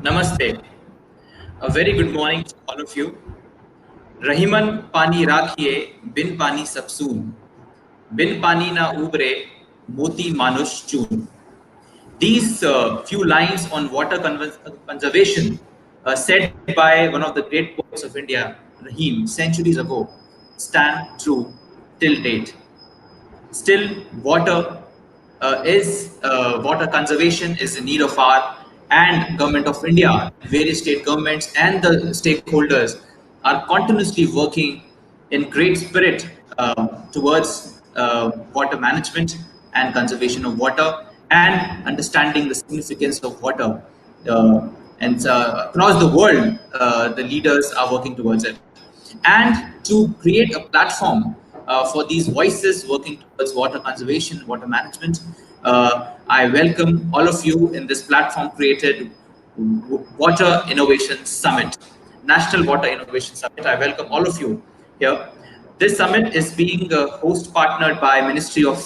Namaste. A very good morning to all of you. Rahiman पानी राखिए बिन पानी सबसून बिन पानी ना उबरे मोती मानुष चून. These few lines on water conservation said by one of the great poets of India, Rahim, centuries ago, stand true till date. Still, water conservation is in need of our and government of India, various state governments and the stakeholders are continuously working in great spirit towards water management and conservation of water and understanding the significance of water. And across the world, the leaders are working towards it. And to create a platform for these voices working towards water conservation, water management, I welcome all of you in this platform created Water Innovation Summit, National Water Innovation Summit. I welcome all of you here. This summit is being host partnered by Ministry of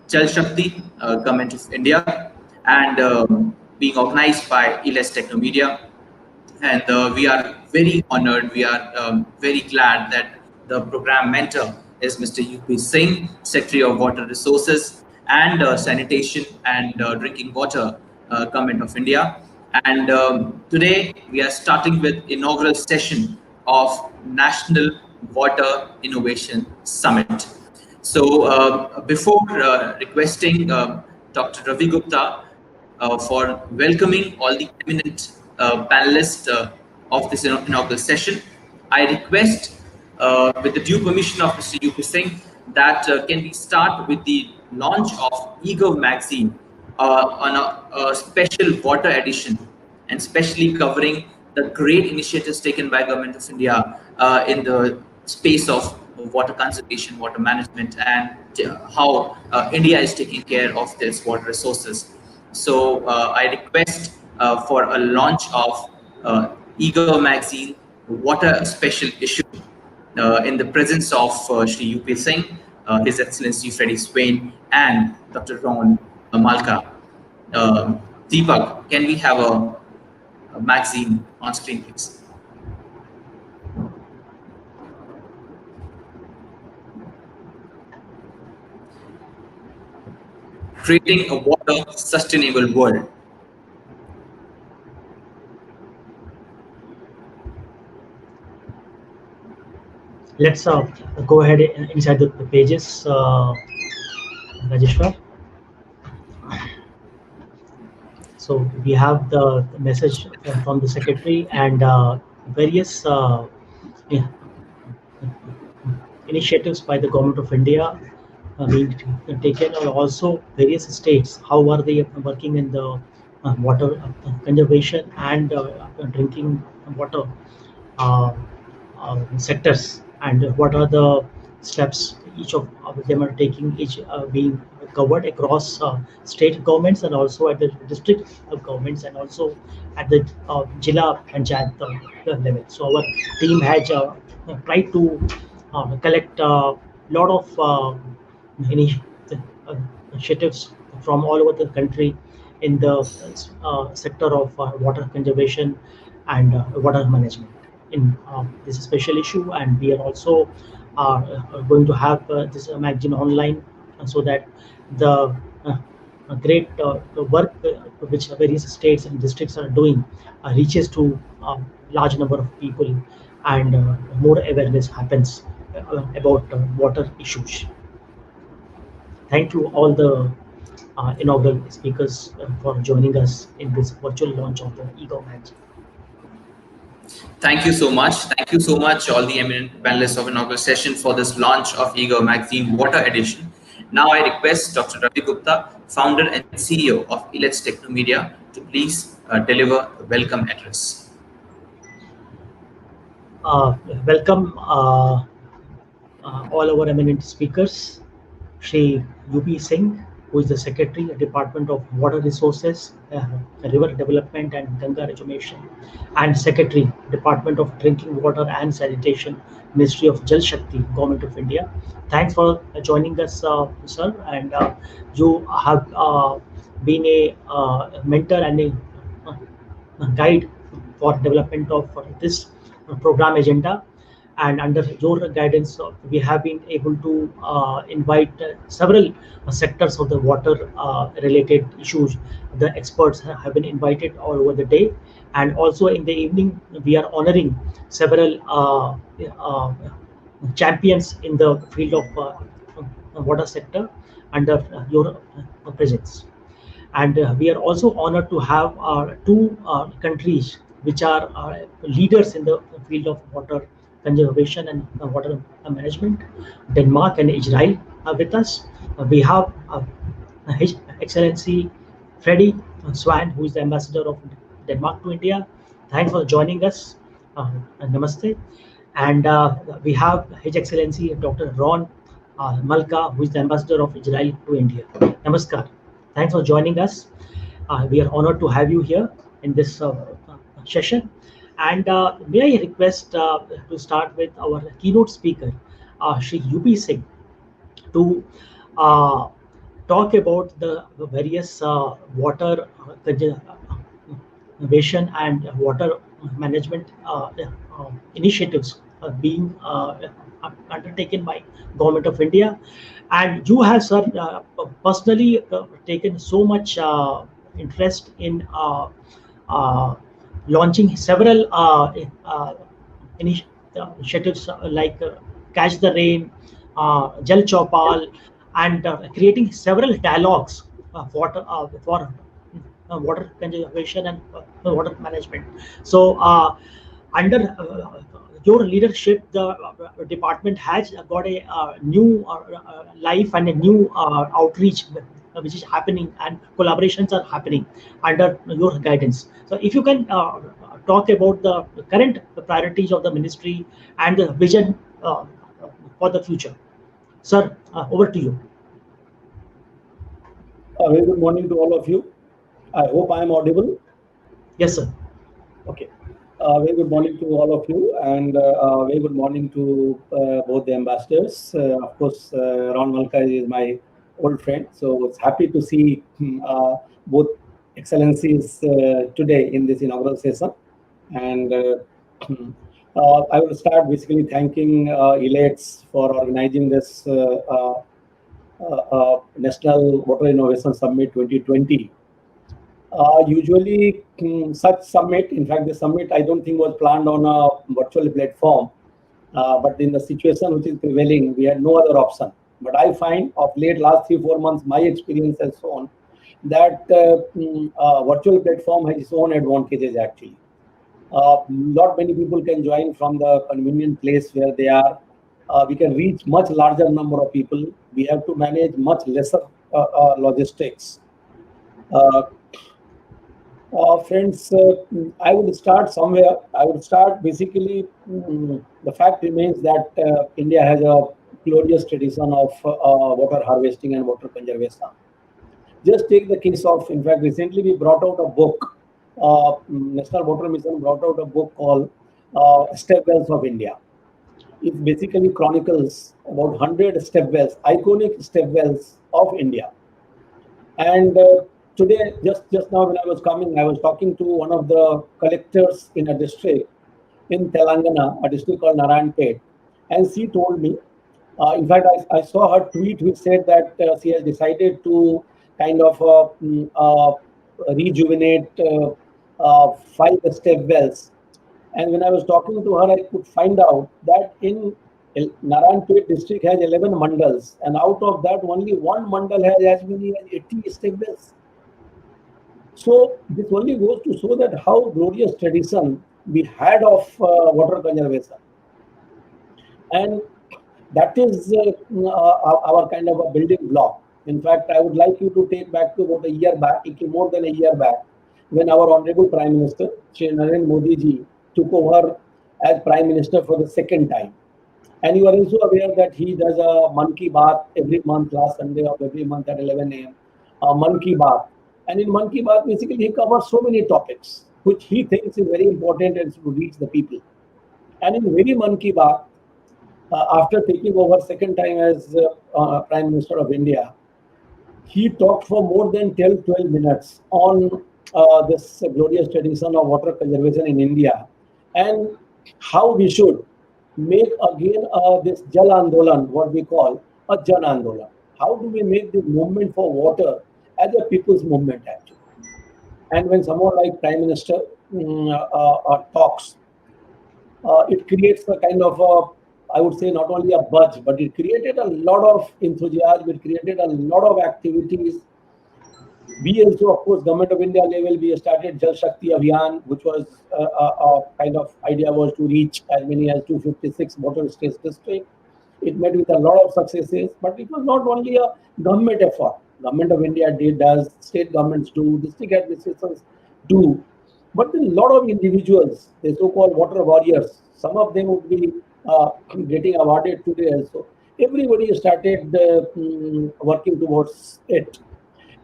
Shakti, Government of India, and being organized by Elets Technomedia. And we are very honored, we are very glad that the program mentor is Mr. U.P. Singh, Secretary of Water Resources and Sanitation and Drinking Water, Government of India. And today we are starting with inaugural session of National Water Innovation Summit. So before requesting Dr. Ravi Gupta for welcoming all the eminent panelists of this inaugural session, I request, with the due permission of Mr. U.P. Singh, that can we start with the launch of Ego magazine on a special water edition, and especially covering the great initiatives taken by Government of India in the space of water conservation, water management, and how India is taking care of its water resources. So I request for a launch of Ego magazine water special issue in the presence of Shri U.P. Singh, His Excellency Freddy Svane, and Dr. Ron Malka. Deepak, can we have a magazine on screen, please? Creating a water sustainable world. Let's go ahead inside the pages, Rajeshwar. So we have the message from the secretary and various initiatives by the government of India being taken, or also various states. How are they working in the water conservation and drinking water sectors, and what are the steps each of them are taking, each being covered across state governments and also at the district governments and also at the Jilla Panchayat level. So our team has tried to collect a lot of initi- initiatives from all over the country in the sector of water conservation and water management in this special issue. And we are also going to have this magazine online so that the great work which various states and districts are doing reaches to a large number of people, and more awareness happens about water issues. Thank you all the inaugural speakers for joining us in this virtual launch of the Ego magazine. Thank you so much. Thank you so much, all the eminent panelists of inaugural session, for this launch of Ego Magazine Water Edition. Now I request Dr. Ravi Gupta, founder and CEO of Elets Technomedia, to please deliver the welcome address. Welcome all our eminent speakers. Shri U.P. Singh, who is the Secretary, Department of Water Resources, River Development and Ganga Rejuvenation, and Secretary, Department of Drinking Water and Sanitation, Ministry of Jal Shakti, Government of India. Thanks for joining us, sir. And you have been a mentor and a guide for development of this program agenda. And under your guidance, we have been able to invite several sectors of the water related issues. The experts have been invited all over the day, and also in the evening we are honoring several champions in the field of water sector under your presence. And we are also honored to have two countries which are leaders in the field of water conservation and water management, Denmark and Israel, with us. We have His Excellency Freddy Svane, who is the ambassador of Denmark to India. Thanks for joining us. Namaste. And we have His Excellency Dr. Ron Malka, who is the ambassador of Israel to India. Namaskar. Thanks for joining us. We are honored to have you here in this session. And may I request to start with our keynote speaker, Shri UP Singh, to uh, talk about the various water conservation and water management initiatives being undertaken by government of India. And you have, sir, personally taken so much interest in uh, launching several initiatives like Catch the Rain, Jal Chaupal, and creating several dialogues for water conservation and water management. So, under your leadership, the department has got a new life and a new outreach which is happening, and collaborations are happening under your guidance. So, if you can talk about the current priorities of the ministry and the vision for the future, sir, over to you. A very good morning to all of you. I hope I am audible. Yes, sir. Okay. Very good morning to all of you, and very good morning to both the ambassadors. Of course, Ron Malka is my old friend, so it's happy to see both excellencies today in this inaugural session. And I will start basically thanking Elets for organizing this National Water Innovation Summit 2020. Usually, such summit, in fact, the summit I don't think was planned on a virtual platform, but in the situation which is prevailing, we had no other option. But I find of late last 3 4 months, my experience has shown that virtual platform has its own advantages actually. Not many people can join from the convenient place where they are. We can reach much larger number of people. We have to manage much lesser logistics. Uh, Friends, I would start somewhere. I would start basically. The fact remains that India has a glorious tradition of water harvesting and water conservation. Just take the case of, in fact, recently we brought out a book. National Water Mission brought out a book called Step Wells of India. It basically chronicles about 100 step wells, iconic step wells of India. And today, just now when I was coming, I was talking to one of the collectors in a district in Telangana, a district called Narayanpet, and she told me. In fact, I saw her tweet which said that she has decided to kind of rejuvenate 5 step wells. And when I was talking to her, I could find out that in Narayanpet district has 11 mandals, and out of that, only one mandal has as many as 80 step wells. So this only goes to show that how glorious tradition we had of water conservation, and that is our kind of a building block. In fact, I would like you to take back to about a year back, more than a year back, when our Honorable Prime Minister, Shri Narendra Modi ji, took over as Prime Minister for the second time. And you are also aware that he does a Man Ki Baat every month, last Sunday of every month at 11 a.m. Man Ki Baat. And in Man Ki Baat, basically, he covers so many topics which he thinks is very important and to reach the people. And in very Man Ki Baat, after taking over second time as Prime Minister of India, he talked for more than 12 minutes on this glorious tradition of water conservation in India, and how we should make again this Jal Andolan, what we call a Jan Andolan. How do we make this movement for water as a people's movement actually? And when someone like Prime Minister talks, it creates a kind of I would say not only a buzz, but it created a lot of enthusiasm. It created a lot of activities. We also, of course, Government of India level, we started Jal Shakti Abhiyan, which was kind of idea was to reach as many as 256 water states districts. It met with a lot of successes, but it was not only a government effort. Government of India does, state governments do, district administrations do, but a lot of individuals, the so-called water warriors, some of them would be getting awarded today also. Everybody started working towards it.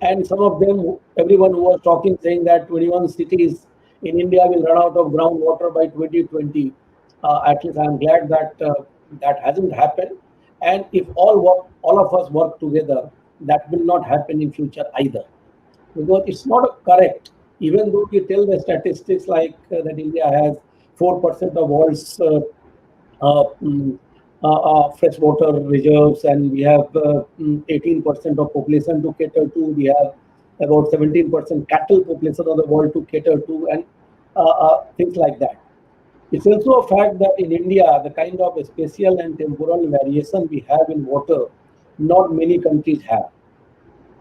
And some of them, everyone who was talking, saying that 21 cities in India will run out of groundwater by 2020. At least I'm glad that that hasn't happened. And if all of us work together, that will not happen in future either. Because it's not correct. Even though we tell the statistics like that India has 4% of world's uh, mm, freshwater reserves, and we have 18% of population to cater to. We have about 17% cattle population of the world to cater to, and things like that. It's also a fact that in India, the kind of spatial and temporal variation we have in water, not many countries have.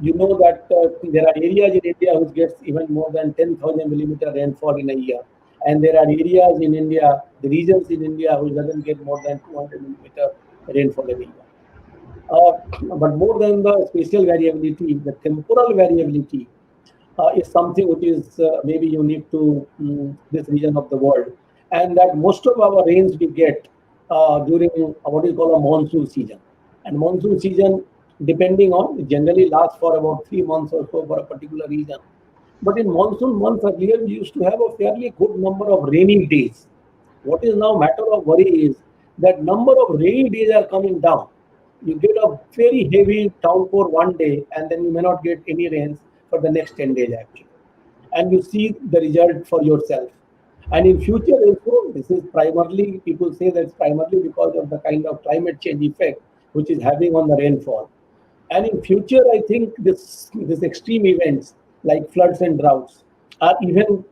You know that there are areas in India which gets even more than 10,000 millimeter rainfall in a year. And there are areas in India, the regions in India which doesn't get more than 200 millimeter rainfall every year. But more than the spatial variability, the temporal variability is something which is maybe unique to this region of the world. And that most of our rains we get during what is called a monsoon season. And monsoon season, depending on, generally lasts for about 3 months or so for a particular region. But in monsoon months earlier, we used to have a fairly good number of rainy days. What is now matter of worry is that number of rainy days are coming down. You get a very heavy downpour one day, and then you may not get any rains for the next 10 days actually. And you see the result for yourself. And in future also, this is primarily, people say that's primarily because of the kind of climate change effect which is having on the rainfall. And in future, I think this extreme events like floods and droughts are even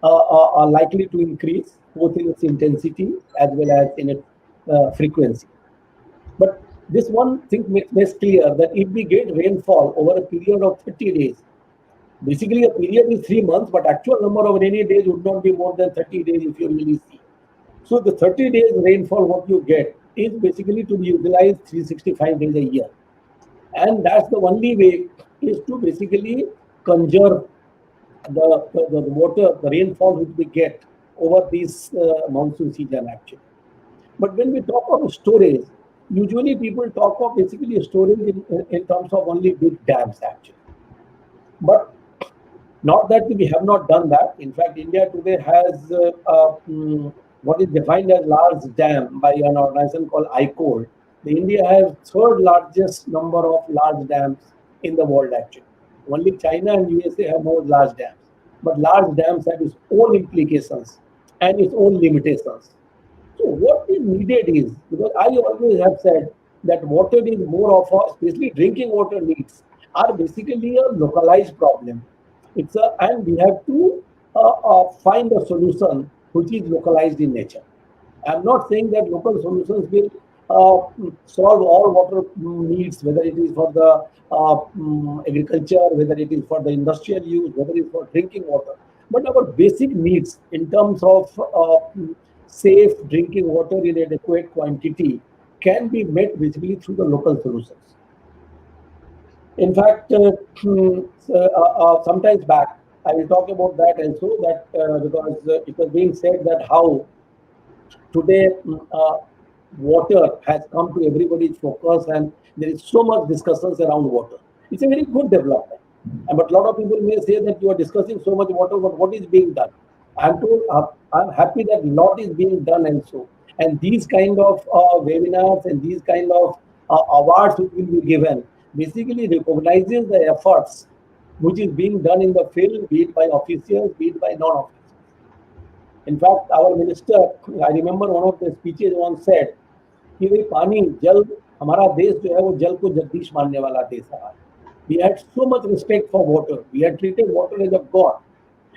are likely to increase both in its intensity as well as in its frequency. But this one thing makes clear that if we get rainfall over a period of 30 days, basically a period is 3 months, but actual number of rainy days would not be more than 30 days if you really see. So the 30 days rainfall what you get is basically to be utilized 365 days a year. And that's the only way is to basically conserve the water, the rainfall which we get over this monsoon season actually. But when we talk of storage, usually people talk of basically storage in terms of only big dams actually. But not that we have not done that. In fact, India today has what is defined as large dam by an organization called ICOL. The India has third largest number of large dams in the world actually. Only China and USA have more large dams. But large dams have its own implications and its own limitations. So what is needed is, because I always have said that water is more of a, especially drinking water needs, are basically a localized problem. And we have to find a solution which is localized in nature. I'm not saying that local solutions will solve all water needs, whether it is for the agriculture, whether it is for the industrial use, whether it is for drinking water. But our basic needs in terms of safe drinking water in adequate quantity can be met basically through the local solutions. In fact, sometimes back, I will talk about that also, that because it was being said that how today water has come to everybody's focus and there is so much discussions around water. It's a very good development. But a lot of people may say that you are discussing so much water, but what is being done? I'm happy that a lot is being done also. And these kind of webinars and these kind of awards which will be given basically recognizes the efforts which is being done in the field, be it by officials, be it by non-officials. In fact, our minister, I remember one of the speeches once said कि भाई पानी जल हमारा देश जो है वो जल को जगदीश मानने वाला देश है. We had so much respect for water. We had treated water as a god.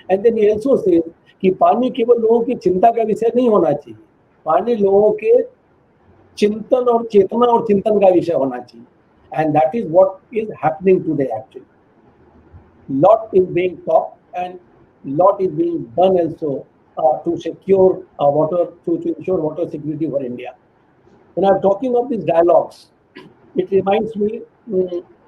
And then he also says कि पानी केवल लोगों की चिंता का विषय नहीं होना चाहिए. पानी लोगों के चिंतन और चेतना और चिंतन का विषय होना चाहिए. And that is what is happening today actually. Lot is being talked and lot is being done also to secure water, to ensure water security for India. When I'm talking of these dialogues, it reminds me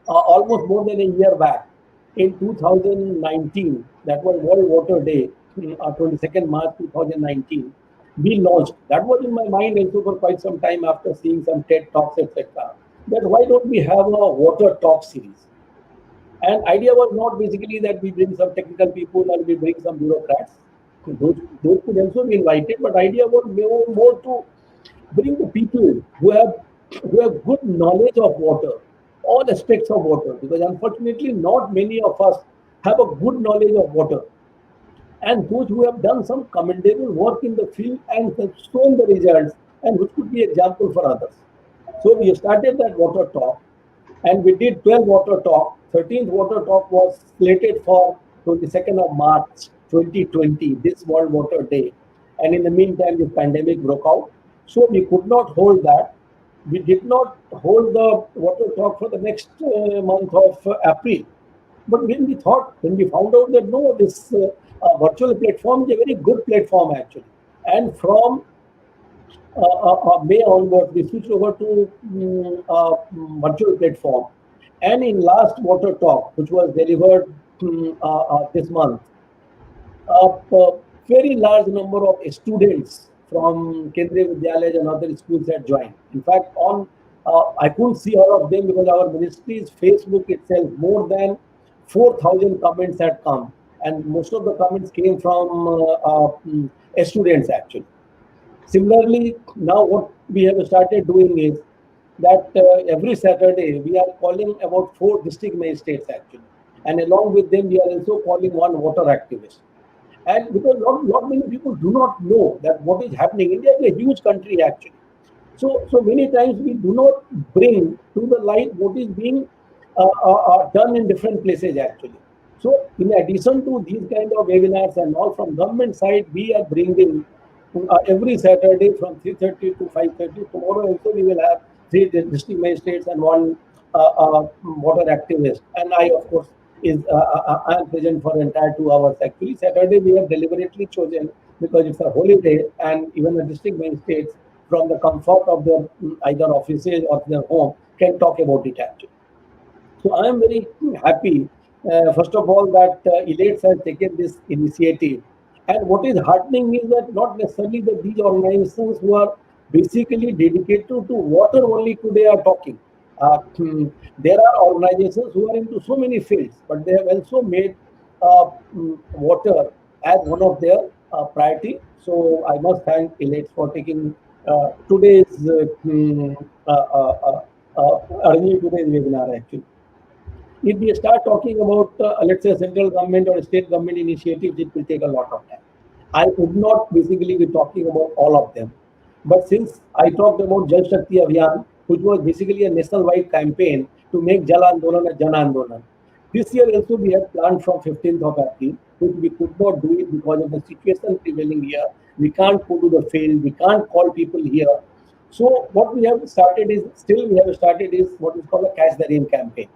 almost more than a year back, in 2019, that was World Water Day, 22nd March 2019, we launched. That was in my mind also for quite some time after seeing some TED Talks, etc. That why don't we have a water talk series? And idea was not basically that we bring some technical people and we bring some bureaucrats. Those could also be invited, but idea was more to bring the people who have good knowledge of water, all aspects of water, because unfortunately not many of us have a good knowledge of water, and those who have done some commendable work in the field and have shown the results and which could be example for others. So we started that water talk and we did 12 water talk. 13th water talk was slated for 22nd of March 2020, this World Water Day, and in the meantime this pandemic broke out. So we could not hold that. We did not hold the water talk for the next month of April. But when we found out that no, this virtual platform is a very good platform actually. And from May onwards, we switched over to virtual platform. And in last water talk, which was delivered this month, a very large number of students from Kendriya Vidyalaya and other schools had joined. In fact, I couldn't see all of them because our ministry's Facebook itself, more than 4,000 comments had come, and most of the comments came from students actually. Similarly, now what we have started doing is that every Saturday we are calling about 4 district magistrates actually, and along with them we are also calling one water activist. And because not many people do not know that what is happening. India is a huge country actually. So many times we do not bring to the light what is being done in different places actually. So in addition to these kind of webinars and all from government side, we are bringing every Saturday from 3:30 to 5:30. Tomorrow also we will have 3 district magistrates and 1 water activist. And I, of course, I am present for entire 2 hours. Actually, Saturday we have deliberately chosen because it's a holiday, and even the district magistrates from the comfort of their either offices or their home can talk about it actually. So I am very happy, first of all, that Elets has taken this initiative. And what is heartening is that not necessarily that these organizations who are basically dedicated to water only today are talking. There are organizations who are into so many fields, but they have also made water as one of their priority. So I must thank Elets for taking today's arranging today's webinar actually. If we start talking about, let's say, central government or state government initiatives, it will take a lot of time. I would not basically be talking about all of them. But since I talked about Jal Shakti Abhiyan, which was basically a national-wide campaign to make Jal Andolan a Jan Andolan, this year also we had planned from 15th of April, which we could not do it because of the situation prevailing here. We can't go to the field, we can't call people here. So what we have started is what is called a Catch the Rain campaign,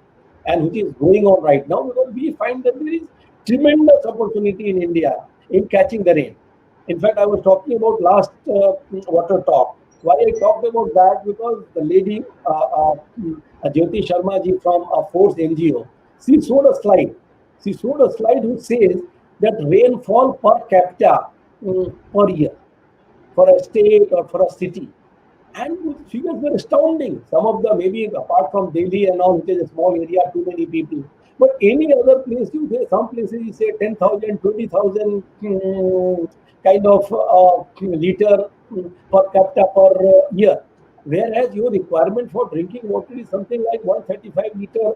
and which is going on right now because we find that there is tremendous opportunity in India in catching the rain. In fact, I was talking about last water talk. Why I talked about that? Because the lady, Jyoti Sharma ji from a Force NGO, she showed a slide. She showed a slide which says that rainfall per capita per year for a state or for a city. And the figures were astounding. Some of them, maybe apart from Delhi and all, which is a small area, too many people. But any other place, you say, some places you say 10,000, 20,000 kind of liter per capita per year. Whereas your requirement for drinking water is something like 135 liter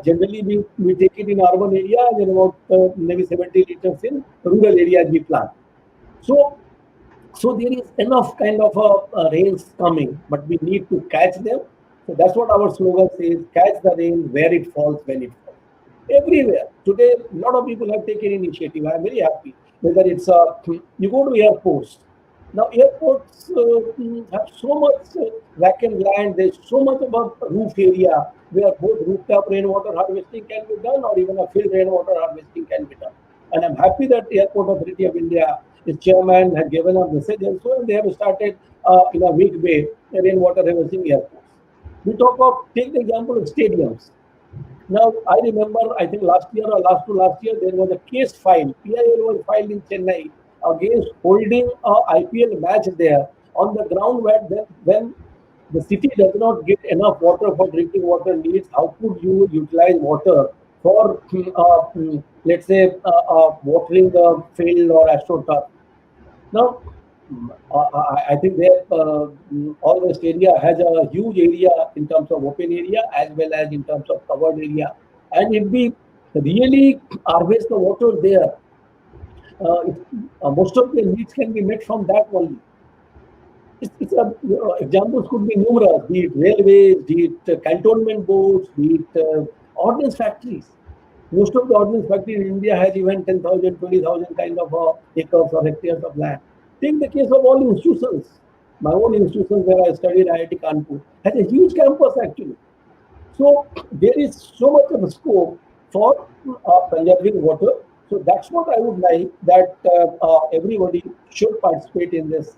Generally, we take it in urban areas and about maybe 70 liters in rural areas we plant. So, so there is enough kind of rains coming, but we need to catch them. So that's what our slogan says: catch the rain where it falls, when it falls. Everywhere today, a lot of people have taken initiative. I'm very happy. Whether it's you go to airports. Now airports have so much vacant land. There's so much about roof area where both rooftop rainwater harvesting can be done, or even a field rainwater harvesting can be done. And I'm happy that Airport Authority of India, its chairman, has given a message also, and they have started in a big way rainwater harvesting airports. We talk of take the example of stadiums. Now, I remember, I think last year or last to last year, there was a case filed. PIL was filed in Chennai against holding a IPL match there on the ground where when the city does not get enough water for drinking water needs, how could you utilize water for, let's say, watering the field or astroturf? Now, I think that all West area has a huge area in terms of open area as well as in terms of covered area. And if we really harvest the water there, it, most of the needs can be met from that only. It's a, examples could be numerous, be it railways, be it cantonment boards, be it ordnance factories. Most of the ordnance factory in India has even 10,000, 20,000 kind of acres or hectares of land. Take the case of all institutions. My own institution where I studied IIT Kanpur has a huge campus actually. So there is so much of a scope for conserving water. So that's what I would like that everybody should participate in this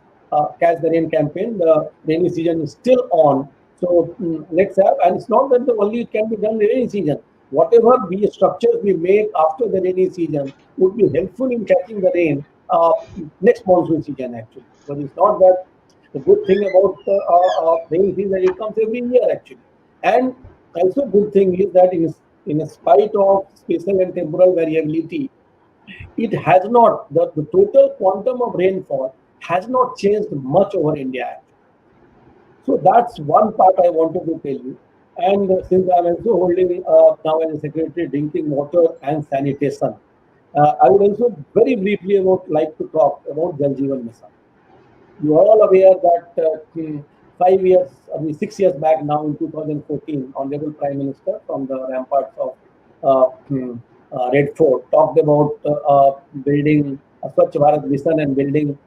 Catch the Rain campaign. The rainy season is still on. So let's have, and it's not that the only it can be done in the rainy season. Whatever we structures we make after the rainy season would be helpful in catching the rain next monsoon season actually. But it's not that the good thing about rain season it comes every year actually. And also good thing is that in spite of spatial and temporal variability, it has not the total quantum of rainfall has not changed much over India. So that's one part I wanted to tell you. And since I'm also holding now as a secretary drinking water and sanitation, I would also very briefly like to talk about Jal Jeevan Mission. You are all aware that 5 years, I mean 6 years back now in 2014, Honorable Prime Minister from the ramparts of Red Fort talked about building a Swachh Bharat mission and building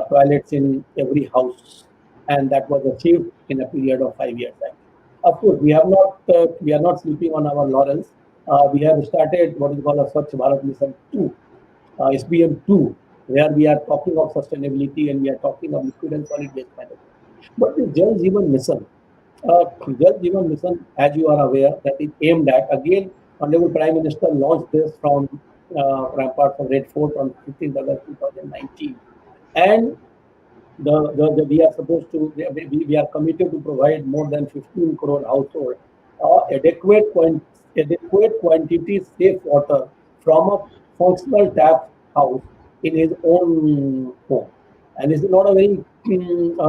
toilets in every house, and that was achieved in a period of 5 years. Of course, we are not sleeping on our laurels. We have started what is called a Swachh Bharat Mission 2, SBM 2, where we are talking of sustainability and we are talking of liquid and solid waste management. But the Jal Jeevan Mission, as you are aware, that is aimed at, again, Honorable Prime Minister launched this from ramparts of Red Fort on 15th August 2019. And we are supposed to, we are committed to provide more than 15 crore households adequate quantity safe water from a functional tap house in his own home. And it's not a very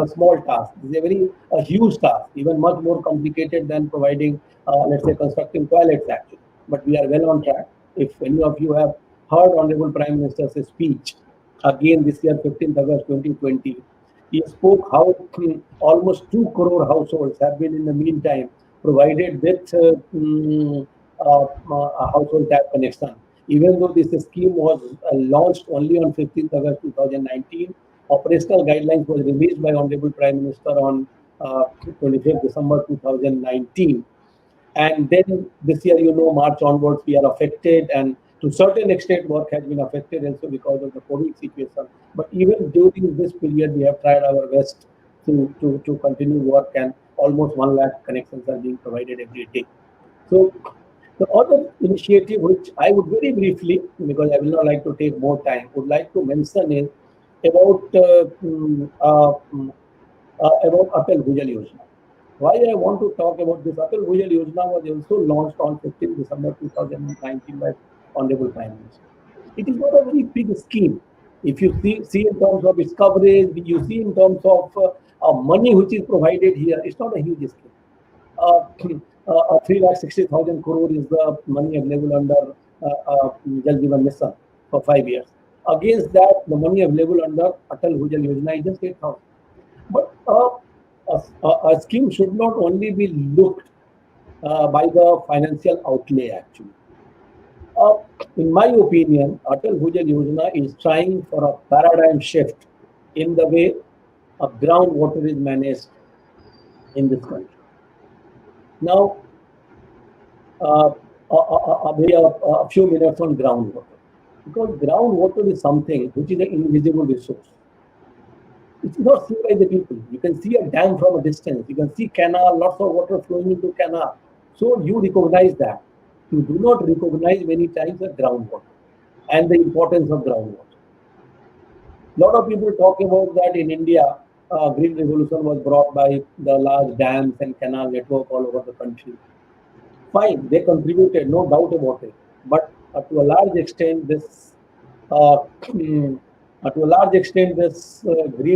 small task. It's a very huge task, even much more complicated than providing, let's say, constructing toilets actually. But we are well on track. If any of you have heard Honorable Prime Minister's speech, again this year, 15th August 2020, he spoke how almost 2 crore households have been in the meantime provided with a household tap connection. Even though this scheme was launched only on 15th August 2019, operational guidelines was released by Honorable Prime Minister on 25th December 2019. And then this year, March onwards, we are affected, and to certain extent, work has been affected also because of the COVID situation. But even during this period, we have tried our best to continue work, and almost 1 lakh connections are being provided every day. So the other initiative, which I would very briefly, because I will not like to take more time, would like to mention is about Atal Bhujal Yojana. Why I want to talk about this? Atal Bhujal Yojana was also launched on 15th December 2019 by Honorable Prime Minister. It is not a very big scheme. If you see in terms of its coverage, you see in terms of money which is provided here, it's not a huge scheme. 3,60,000 crore is the money available under Jal Jeevan Mission for 5 years. Against that, the money available under Atal Bhujal Yojana is just 8,000. But a scheme should not only be looked by the financial outlay actually. In my opinion, Atal Bhujal Yojana is trying for a paradigm shift in the way groundwater is managed in this country. Now, maybe a few minutes on groundwater. Because groundwater is something which is an invisible resource. It's not seen by the people. You can see a dam from a distance. You can see canal, lots of water flowing into canal. So you recognize that. You do not recognize many times the groundwater and the importance of groundwater. A lot of people talk about that in India, green revolution was brought by the large dams and canal network all over the country. Fine, they contributed, no doubt about it. But to a large extent, this green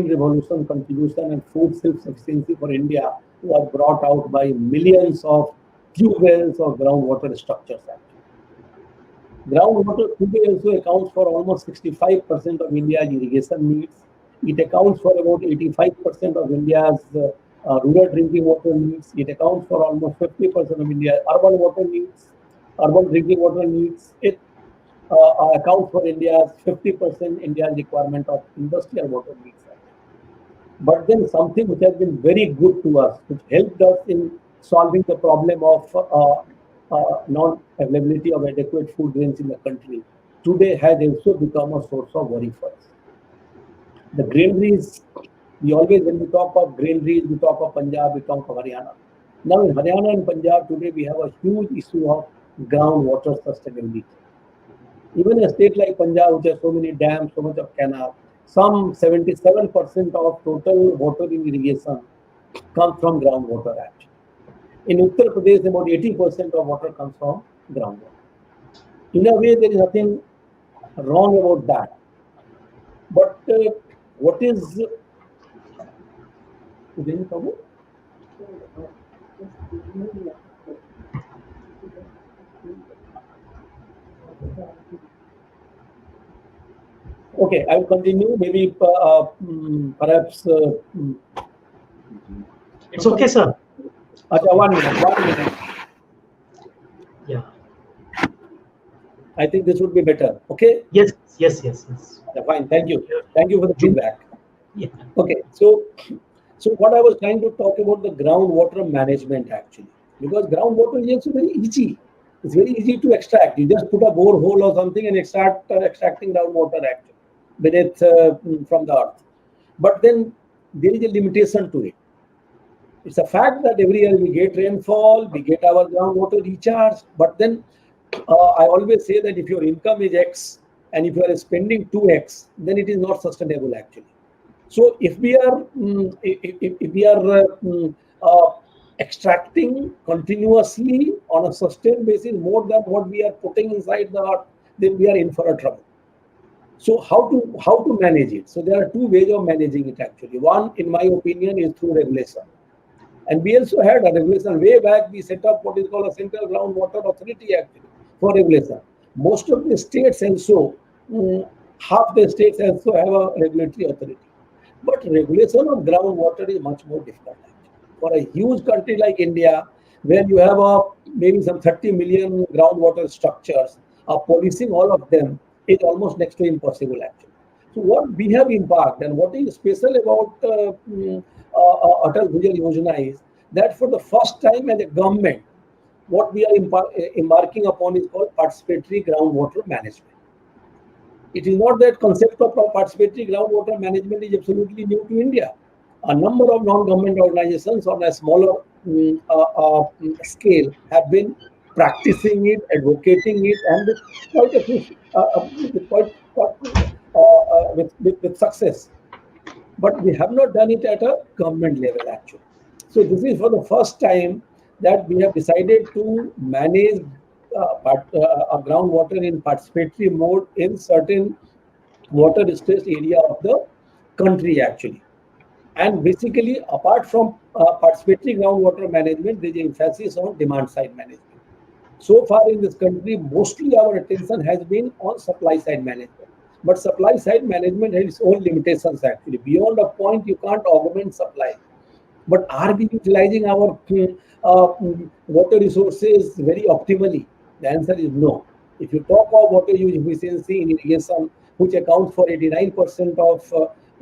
revolution contribution and food self-sufficiency for India was brought out by millions of tube wells or groundwater structures. Groundwater today also accounts for almost 65% of India's irrigation needs. It accounts for about 85% of India's rural drinking water needs. It accounts for almost 50% of India's urban water needs, urban drinking water needs. It accounts for India's 50% India's requirement of industrial water needs. But then something which has been very good to us, which helped us in solving the problem of non-availability of adequate food grains in the country, today has also become a source of worry for us. The granaries, when we talk of granaries, we talk of Punjab, we talk of Haryana. Now in Haryana and Punjab today, we have a huge issue of groundwater sustainability. Even a state like Punjab, which has so many dams, so much of canal, some 77% of total water in irrigation comes from groundwater actually. In Uttar Pradesh, about 80% of water comes from groundwater. In a way, there is nothing wrong about that. But what is okay, I will continue. Maybe perhaps It's okay, sir. 1 minute. Yeah. I think this would be better. Okay. Yes. Yeah, fine. Thank you. Thank you for the feedback. Yeah. Okay. So what I was trying to talk about the groundwater management actually, because groundwater is also very easy. It's very easy to extract. You just put a borehole or something and start extracting groundwater actually beneath from the earth. But then there is a limitation to it. It's a fact that every year we get rainfall, we get our groundwater recharge. But then I always say that if your income is X and if you are spending 2X, then it is not sustainable actually. So if we are extracting continuously on a sustained basis more than what we are putting inside the earth, then we are in for a trouble. So how to manage it? So there are two ways of managing it actually. One, in my opinion, is through regulation. And we also had a regulation way back. We set up what is called a Central Groundwater Authority actually for regulation. Most of the states also, half the states also have a regulatory authority. But regulation of groundwater is much more difficult. For a huge country like India, where you have maybe some 30 million groundwater structures, policing all of them is almost next to impossible actually. So what we have embarked and what is special about Atal Bhujal Yojana is that for the first time as a government, what we are embarking upon is called participatory groundwater management. It is not that concept of participatory groundwater management is absolutely new to India. A number of non-government organizations on a smaller scale have been practicing it, advocating it, and with success. But we have not done it at a government level actually. So this is for the first time that we have decided to manage groundwater in participatory mode in certain water-stressed area of the country actually. And basically, apart from participatory groundwater management, there is emphasis on demand side management. So far in this country, mostly our attention has been on supply side management. But supply side management has its own limitations actually. Beyond a point, you can't augment supply. But are we utilizing our water resources very optimally? The answer is no. If you talk of water use efficiency in irrigation, which accounts for 89%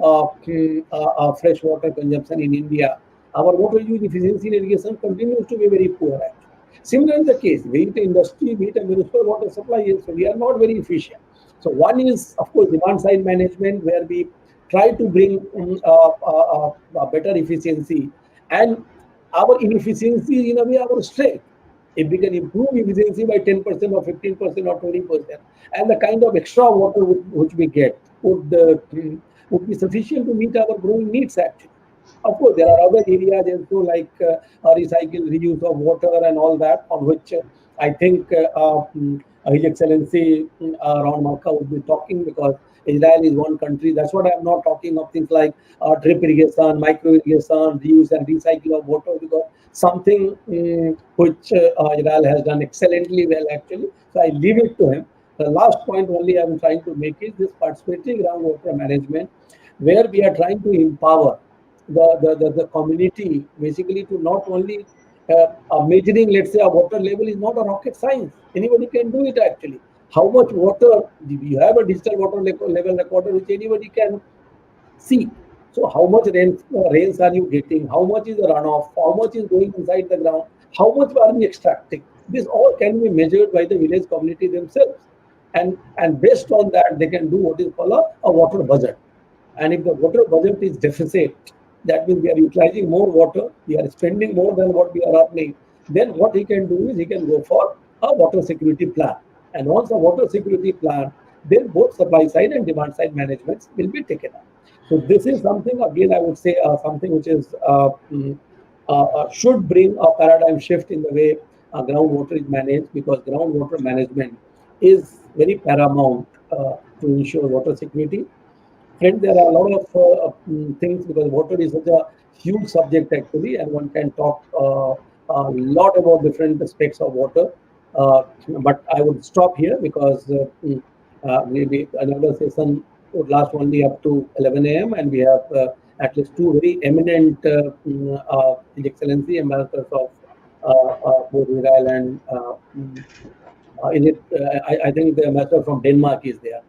of fresh water consumption in India, our water use efficiency in irrigation continues to be very poor. Actually. Similar is the case, be it industry, be it a municipal water supply, so we are not very efficient. So one is, of course, demand side management, where we try to bring better efficiency, and our inefficiency is in a way our strength. If we can improve efficiency by 10% or 15% or 20%, and the kind of extra water which we get would be sufficient to meet our growing needs actually. Of course, there are other areas also like recycle, reuse of water and all that, on which I think His Excellency Ron Malka would be talking, because Israel is one country. That's what I'm not talking of, things like drip irrigation, micro irrigation, reuse and recycle of water, because something which Israel has done excellently well actually. So I leave it to him. The last point only I'm trying to make is this participatory groundwater management, where we are trying to empower the community basically to not only measuring, let's say, a water level is not a rocket science. Anybody can do it actually. How much water, you have a digital water level recorder which anybody can see. So how much rains are you getting? How much is the runoff? How much is going inside the ground? How much are we extracting? This all can be measured by the village community themselves. And based on that, they can do what is called a water budget. And if the water budget is deficit, that means we are utilizing more water, we are spending more than what we are earning, then what he can do is he can go for a water security plan. And once a water security plan, then both supply side and demand side managements will be taken up. So this is something, again, I would say something which is should bring a paradigm shift in the way groundwater is managed, because groundwater management is very paramount to ensure water security. Friends, there are a lot of things, because water is such a huge subject actually, and one can talk a lot about different aspects of water. But I would stop here, because maybe another session would last only up to 11 a.m. and we have at least two very eminent His Excellency ambassadors of both Israel and I think the ambassador from Denmark is there.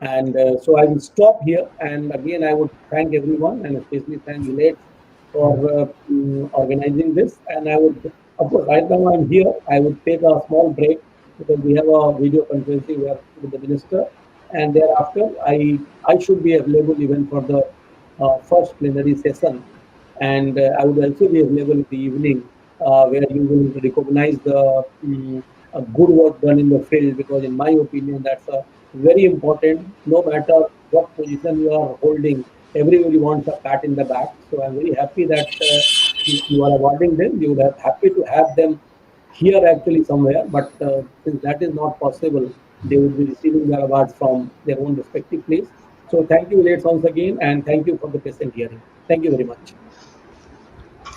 And so I will stop here. And again, I would thank everyone, and especially thank Elets for organizing this. And I would, of course, right now I'm here. I would take a small break, because we have a video conferencing with the minister. And thereafter, I should be available even for the first plenary session. And I would also be available in the evening, where you will recognize the good work done in the field, because in my opinion, that's a very important. No matter what position you are holding, everybody wants a pat in the back. So I'm very happy that you are awarding them. We would have happy to have them here actually somewhere, but since that is not possible, they would be receiving their awards from their own respective place. So thank you, ladies, once again, and thank you for the patient hearing. Thank you very much.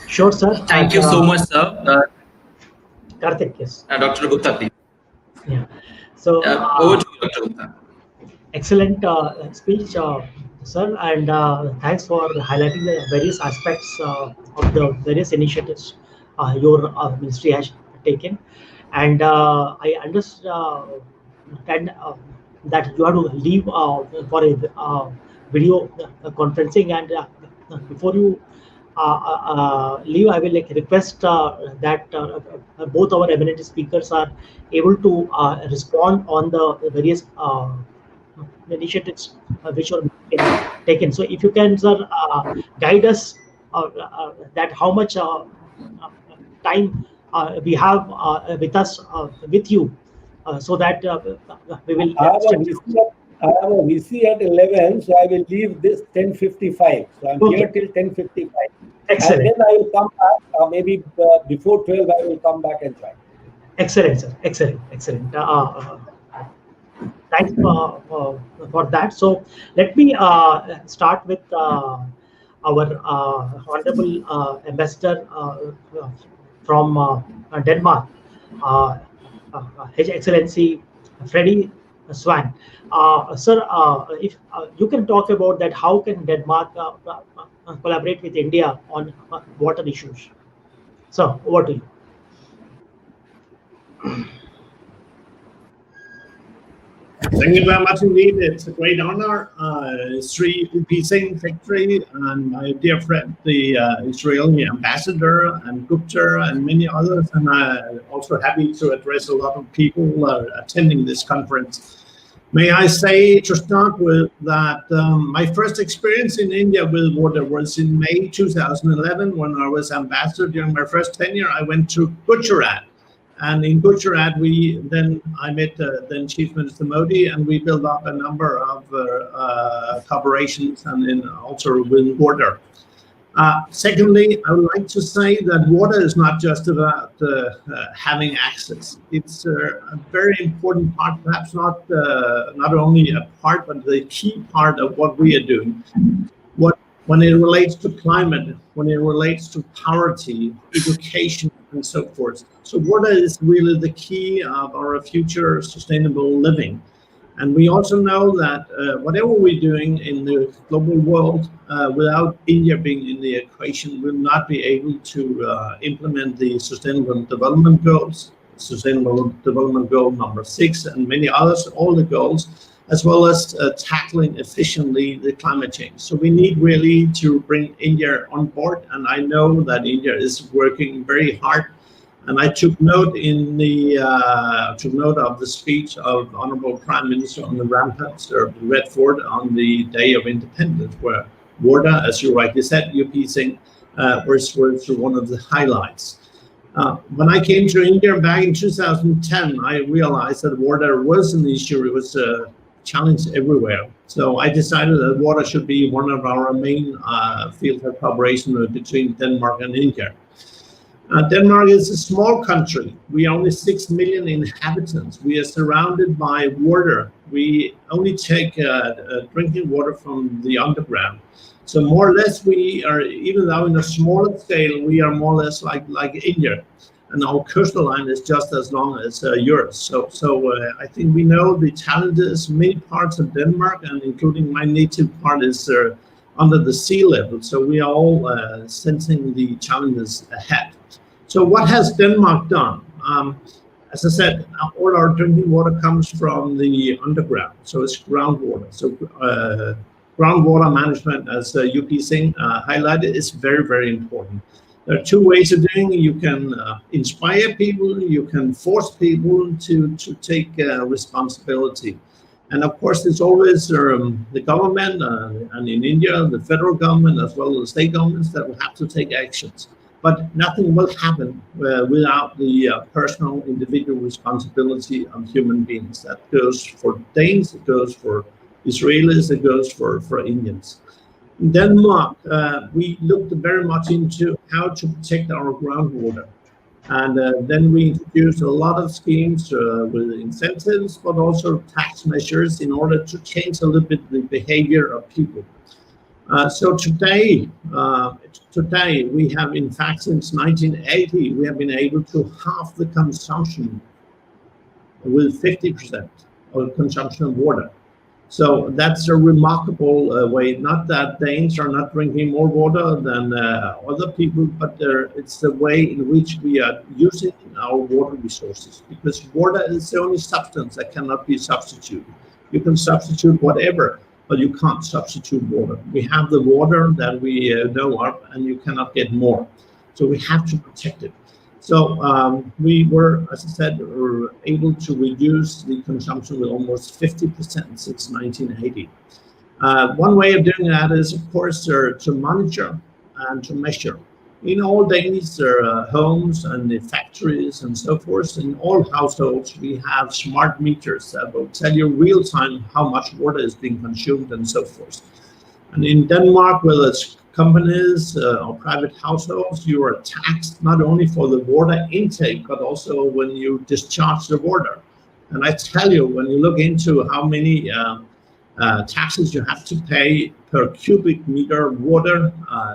Sure, sir. Thank you so much, sir. Kartik, yes. Dr. Gupta, please. Yeah. So Over to you, Dr. Gupta. excellent speech, sir, and thanks for highlighting the various aspects of the various initiatives your ministry has taken. And I understand that you have to leave for a video conferencing, and before you leave, I will like request that both our eminent speakers are able to respond on the various initiatives which are taken. So if you can, sir, guide us that how much time we have with us with you, so that we will. I have a VC at 11, so I will leave this 10:55. So I'm here till 10:55. Excellent. And then I will come back, maybe before 12, I will come back and join. Excellent, sir. Excellent, excellent. Thanks for that. So let me start with our honorable ambassador from Denmark, uh, His Excellency Freddy Svane. Sir, if you can talk about that, how can Denmark collaborate with India on water issues? So, over to you. Thank you very much indeed. It's a great honor. Sri P. Singh, Secretary, and my dear friend, the Israeli ambassador, and Gupta, and many others. And I'm also happy to address a lot of people attending this conference. May I say to start with that my first experience in India with water was in May 2011 when I was ambassador. During my first tenure, I went to Gujarat. And in Gujarat, I met then Chief Minister Modi, and we built up a number of collaborations and then also with water. Secondly, I would like to say that water is not just about having access. It's a very important part, perhaps not only a part, but the key part of what we are doing. When it relates to climate, when it relates to poverty, education, and so forth. So water is really the key of our future sustainable living. And we also know that whatever we're doing in the global world, without India being in the equation, we'll not be able to implement the Sustainable Development Goals, Sustainable Development Goal number 6, and many others, all the goals, as well as tackling efficiently the climate change. So we need really to bring India on board, and I know that India is working very hard. And I took note of the speech of Honorable Prime Minister on the ramparts of Red Fort on the Day of Independence, where water, as you rightly said, UP Singh, was one of the highlights. When I came to India back in 2010, I realized that water was an issue. It was a challenge everywhere. So I decided that water should be one of our main fields of cooperation between Denmark and India. Denmark is a small country. We are only 6 million inhabitants. We are surrounded by water. We only take drinking water from the underground. So more or less, we are, even though in a smaller scale, we are more or less like India. And our coastal line is just as long as yours. So I think we know the challenges. Many parts of Denmark, and including my native part, is under the sea level. So we are all sensing the challenges ahead. So what has Denmark done? As I said, all our drinking water comes from the underground. So it's groundwater. So groundwater management, as UP Singh highlighted, is very, very important. There are two ways of doing it. You can inspire people, you can force people to take responsibility. And of course, it's always the government, and in India, the federal government, as well as the state governments, that will have to take actions. But nothing will happen without the personal, individual responsibility of human beings. That goes for Danes, it goes for Israelis, it goes for Indians. In Denmark, we looked very much into how to protect our groundwater. And then we introduced a lot of schemes with incentives, but also tax measures in order to change a little bit the behavior of people. So today we have, in fact, since 1980, we have been able to halve the consumption with 50% of consumption of water. So that's a remarkable way. Not that Danes are not drinking more water than other people, but it's the way in which we are using our water resources, because water is the only substance that cannot be substituted. You can substitute whatever, but you can't substitute water. We have the water that we know of, and you cannot get more. So we have to protect it. So we were, as I said, able to reduce the consumption with almost 50% since 1980. One way of doing that is, of course, to monitor and to measure. In all Danish homes and the factories and so forth, in all households, we have smart meters that will tell you real time how much water is being consumed and so forth. And in Denmark, whether it's companies or private households, you are taxed not only for the water intake, but also when you discharge the water. And I tell you, when you look into how many taxes you have to pay per cubic meter water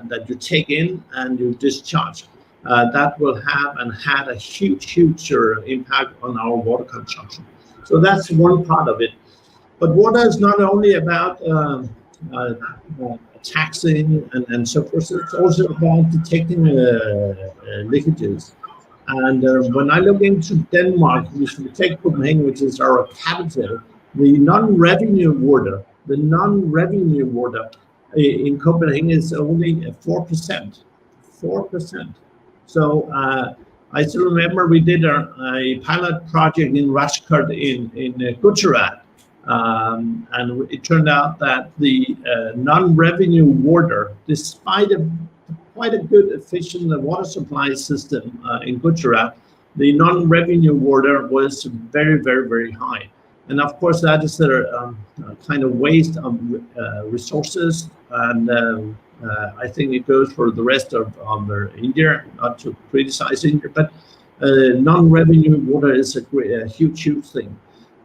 that you take in and you discharge. That will have and had a huge impact on our water consumption. So that's one part of it. But water is not only about taxing and so forth, it's also about detecting leakages. And when I look into Denmark, which we take Copenhagen, which is our capital, the non-revenue water in Copenhagen is only 4%. 4%. So I still remember we did a pilot project in Rajkot in Gujarat. And it turned out that the non-revenue water, despite quite a good, efficient water supply system in Gujarat, the non-revenue water was very high. And of course, that is a kind of waste of resources. And I think it goes for the rest of India, not to criticize India, but non-revenue water is a huge thing.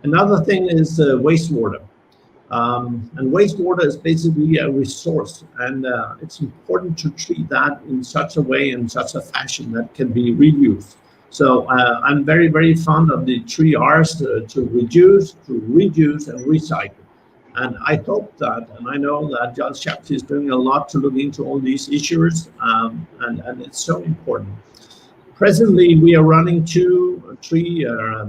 Another thing is wastewater. And wastewater is basically a resource, and it's important to treat that in such a way, in such a fashion that can be reused. So I'm very fond of the 3 R's, to reduce, to reduce, and recycle. And I hope that, and I know that Jal Shakti is doing a lot to look into all these issues, and it's so important. Presently, we are running 3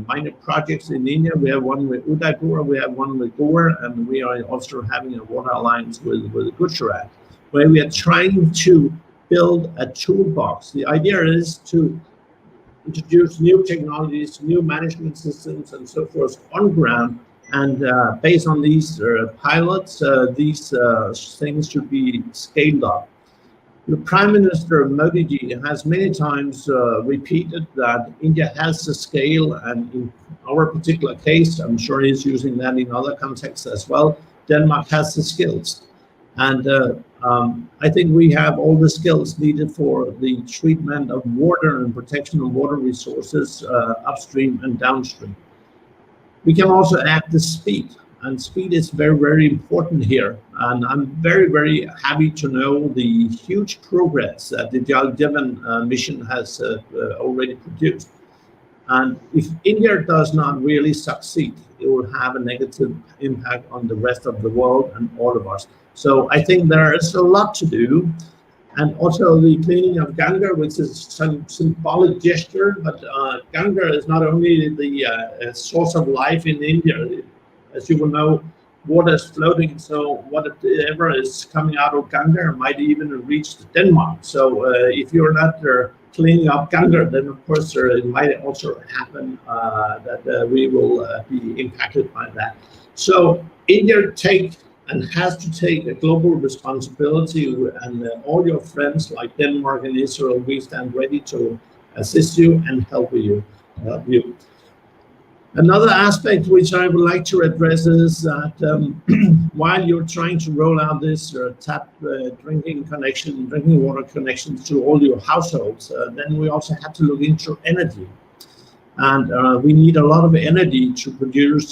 minor projects in India. We have one with Udaipur, we have one with Goa, and we are also having a water alliance with Gujarat, where we are trying to build a toolbox. The idea is to introduce new technologies, new management systems, and so forth on ground. And based on these pilots, these things should be scaled up. The Prime Minister Modi ji has many times repeated that India has the scale, and in our particular case, I'm sure he's using that in other contexts as well, Denmark has the skills. And I think we have all the skills needed for the treatment of water and protection of water resources upstream and downstream. We can also add the speed. And speed is very important here. And I'm very happy to know the huge progress that the Jal Jeevan mission has already produced. And if India does not really succeed, it will have a negative impact on the rest of the world and all of us. So I think there is a lot to do. And also the cleaning of Ganga, which is some symbolic gesture, but Ganga is not only the source of life in India. As you will know, water is floating, so whatever is coming out of Ganga might even reach Denmark. So if you're not cleaning up Ganga, then of course it might also happen that we will be impacted by that. So India has to take a global responsibility, and all your friends like Denmark and Israel, we stand ready to assist you and help you. Another aspect which I would like to address is that while you're trying to roll out this tap drinking water connections to all your households, then we also have to look into energy. And we need a lot of energy to produce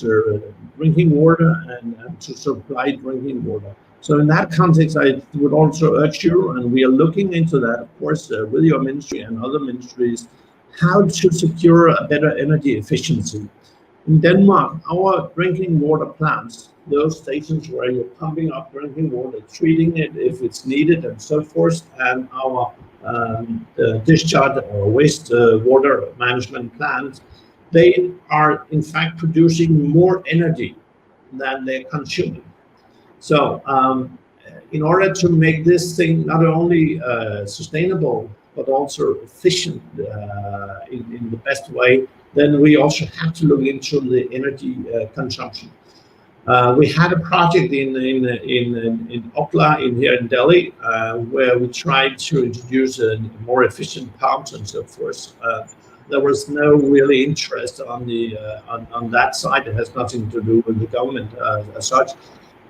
drinking water and to supply drinking water. So in that context, I would also urge you, and we are looking into that, of course, with your ministry and other ministries, how to secure a better energy efficiency. In Denmark, our drinking water plants, those stations where you're pumping up drinking water, treating it if it's needed and so forth, and our discharge or waste water management plants, they are in fact producing more energy than they're consuming. So in order to make this thing not only sustainable, but also efficient in the best way, then we also have to look into the energy consumption. We had a project in Okla here in Delhi where we tried to introduce more efficient pumps and so forth. There was no really interest on that side. It has nothing to do with the government as such.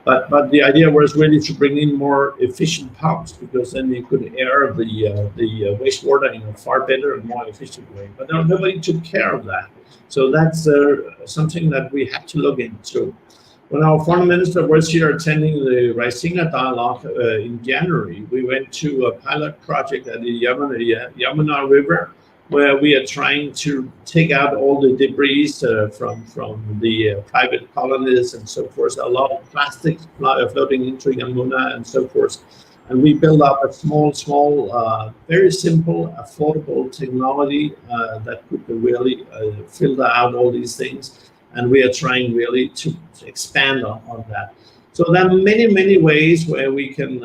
But the idea was really to bring in more efficient pumps, because then you could air the wastewater in a far better and more efficient way. But nobody took care of that. So that's something that we have to look into. When our foreign minister was here attending the Raisingha dialogue in January, we went to a pilot project at the Yamuna River, where we are trying to take out all the debris from the private colonies and so forth. A lot of plastics floating into Yamuna and so forth. And we built up a small, very simple, affordable technology that could really filter out all these things. And we are trying really to expand on that. So there are many ways where we can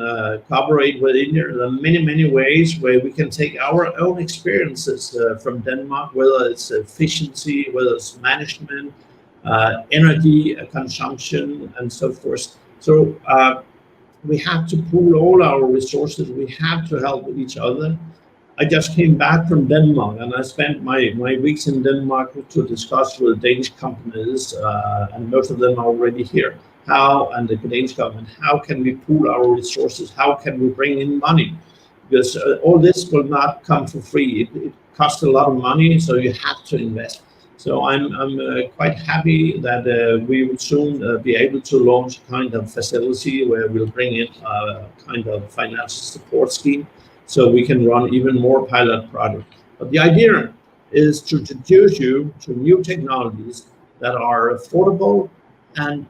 cooperate with India. There are many ways where we can take our own experiences from Denmark, whether it's efficiency, whether it's management, energy consumption, and so forth. So we have to pool all our resources. We have to help each other. I just came back from Denmark, and I spent my weeks in Denmark to discuss with Danish companies, and most of them are already here. And the Danish government, how can we pool our resources? How can we bring in money? Because all this will not come for free. It costs a lot of money, so you have to invest. So I'm quite happy that we will soon be able to launch a kind of facility where we'll bring in a kind of financial support scheme, so we can run even more pilot projects. But the idea is to introduce you to new technologies that are affordable and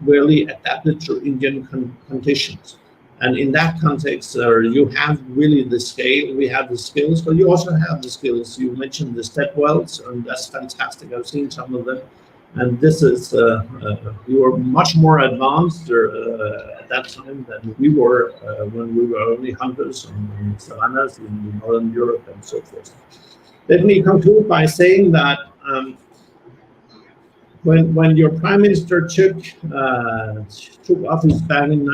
really adapted to Indian conditions. And in that context, you have really the scale, we have the skills, but you also have the skills. You mentioned the step wells, and that's fantastic. I've seen some of them. And this is, you are much more advanced at that time than we were when we were only hunters and savannas in Northern Europe and so forth. Let me conclude by saying that when your prime minister took office back in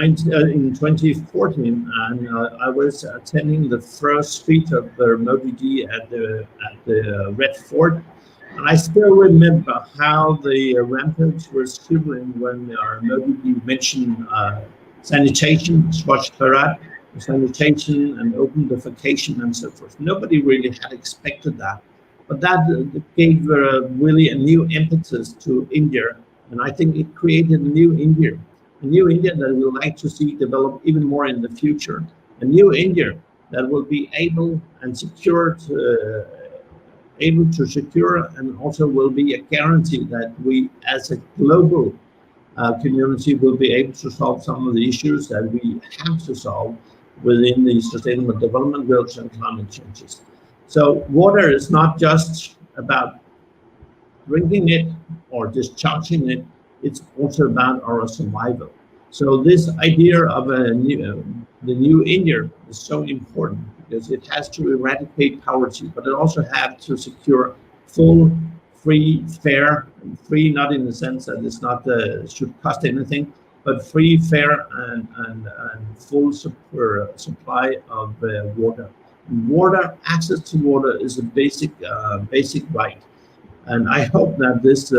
2014, and I was attending the first speech of Modi ji at the Red Fort, and I still remember how the ramparts were shivering when Modi ji mentioned sanitation, Swachh Bharat, sanitation and open defecation and so forth. Nobody really had expected that. But that gave really a new impetus to India, and I think it created a new India that we would like to see develop even more in the future. A new India that will be able to secure and also will be a guarantee that we, as a global community, will be able to solve some of the issues that we have to solve within the Sustainable Development Goals and climate changes. So water is not just about drinking it or discharging it, it's also about our survival. So this idea of the new India is so important because it has to eradicate poverty, but it also has to secure full, free, fair, free not in the sense that it's not should cost anything, but free, fair, and full supply of water. Water, access to water is a basic right, and I hope that this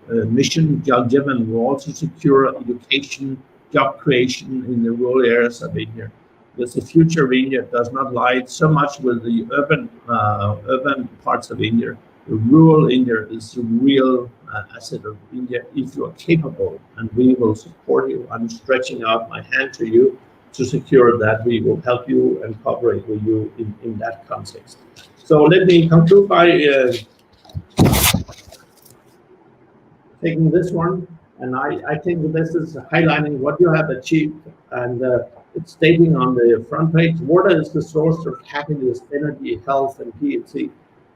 mission Jal Jeevan will also secure education, job creation in the rural areas of India, because the future of India does not lie so much with the urban parts of India. The rural India is the real asset of India if you are capable, and we will support you. I'm stretching out my hand to you to secure that we will help you and cooperate with you in that context. So let me conclude by taking this one, and I think this is highlighting what you have achieved, and it's stating on the front page, water is the source of happiness, energy, health, and piety,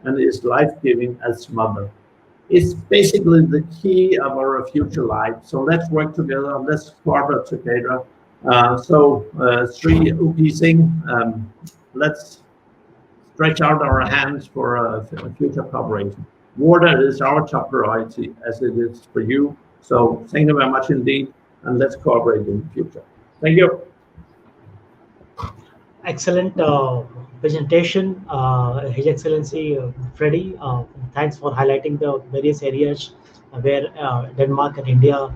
and is life-giving as mother. It's basically the key of our future life. So let's work together, let's cooperate together. Sri Singh, let's stretch out our hands for future cooperation. Water is our top priority, as it is for you. So thank you very much indeed, and let's cooperate in the future. Thank you. Excellent presentation, His Excellency Freddy. Thanks for highlighting the various areas where Denmark and India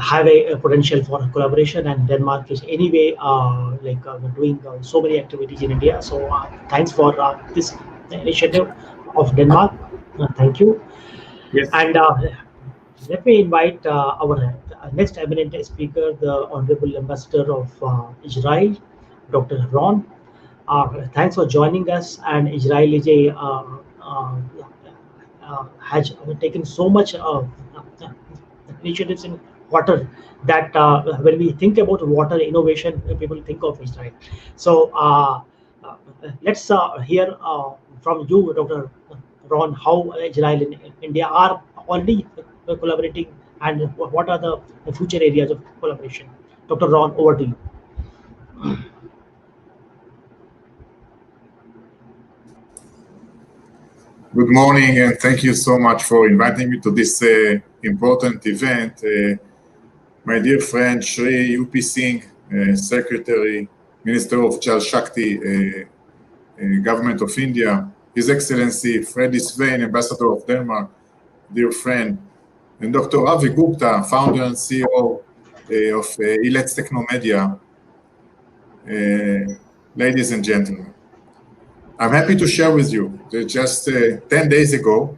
have a potential for collaboration, and Denmark is anyway doing so many activities in India. So thanks for this initiative of Denmark. Thank you. Yes. And Let me invite our next eminent speaker, the Honorable Ambassador of Israel, Dr. Ron. Thanks for joining us. And Israel is has taken so much initiatives in water that when we think about water innovation, people think of Israel. So uh, let's hear from you, Dr. Ron, how Israel and India are already collaborating, and what are the future areas of collaboration. Dr. Ron, over to you. Good morning, and thank you so much for inviting me to this important event. My dear friend Shri U.P. Singh, Secretary, Minister of Jal Shakti, Government of India, His Excellency Freddy Svane, Ambassador of Denmark, dear friend, and Dr. Avi Gupta, founder and CEO of Elets Technomedia. Ladies and gentlemen, I'm happy to share with you that just 10 days ago,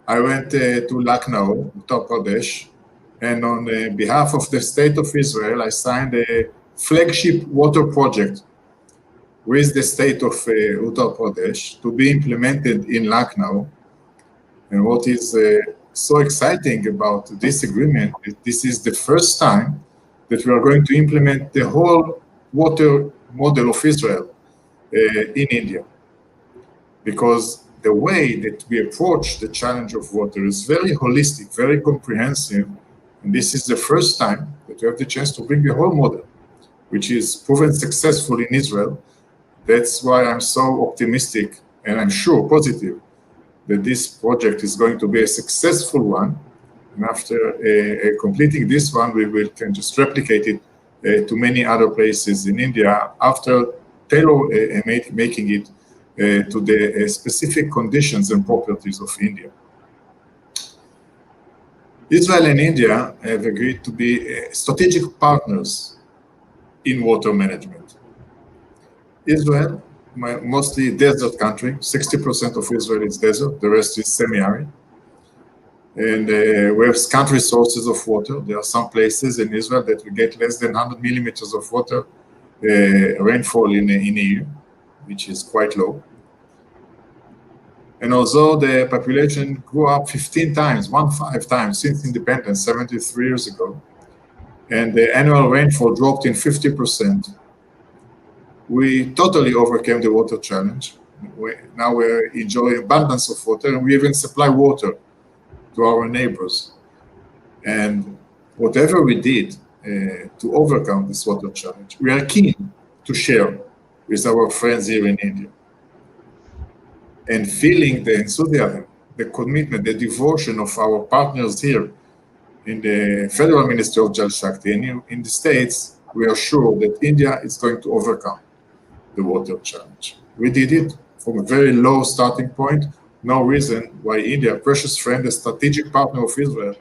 I went to Lucknow, Uttar Pradesh, and on behalf of the State of Israel, I signed a flagship water project with the State of Uttar Pradesh to be implemented in Lucknow. And what is so exciting about this agreement is this is the first time that we are going to implement the whole water model of Israel in India, because the way that we approach the challenge of water is very holistic, very comprehensive, and this is the first time that we have the chance to bring the whole model, which is proven successful in Israel. That's why I'm so optimistic, and I'm sure positive, that this project is going to be a successful one. And after completing this one, we can just replicate it to many other places in India after making it to the specific conditions and properties of India. Israel and India have agreed to be strategic partners in water management. Israel, mostly desert country, 60% of Israel is desert, the rest is semi-arid. And we have scarce resources of water. There are some places in Israel that we get less than 100 millimeters of water rainfall in a year, which is quite low. And although the population grew up 15 times since independence 73 years ago, and the annual rainfall dropped in 50%, we totally overcame the water challenge. Now we enjoy abundance of water, and we even supply water to our neighbors. And whatever we did to overcome this water challenge, we are keen to share with our friends here in India. And feeling the enthusiasm, the commitment, the devotion of our partners here in the Federal Ministry of Jal Shakti and in the States, we are sure that India is going to overcome the water challenge. We did it from a very low starting point. No reason why India, a precious friend, a strategic partner of Israel,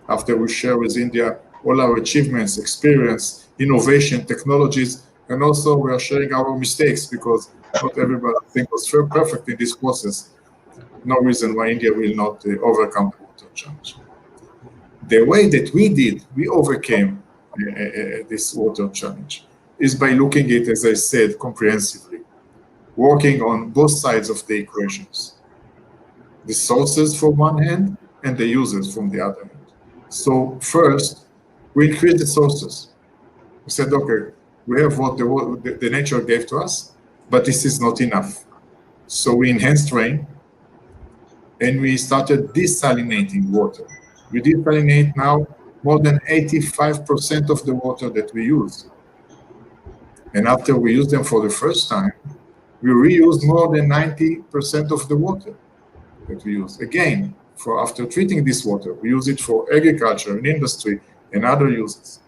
after we share with India all our achievements, experience, innovation, technologies, and also we are sharing our mistakes, because not everybody thinks was perfect in this process. No reason why India will not overcome the water challenge. The way that we overcame this water challenge is by looking at it, as I said, comprehensively, working on both sides of the equations. The sources from one hand and the users from the other hand. So first, we increased the sources. We said, okay, we have what the nature gave to us, but this is not enough. So we enhanced rain, and we started desalinating water. We desalinate now more than 85% of the water that we use. And after we use them for the first time, we reuse more than 90% of the water that we use. Again, after treating this water, we use it for agriculture and industry and other uses.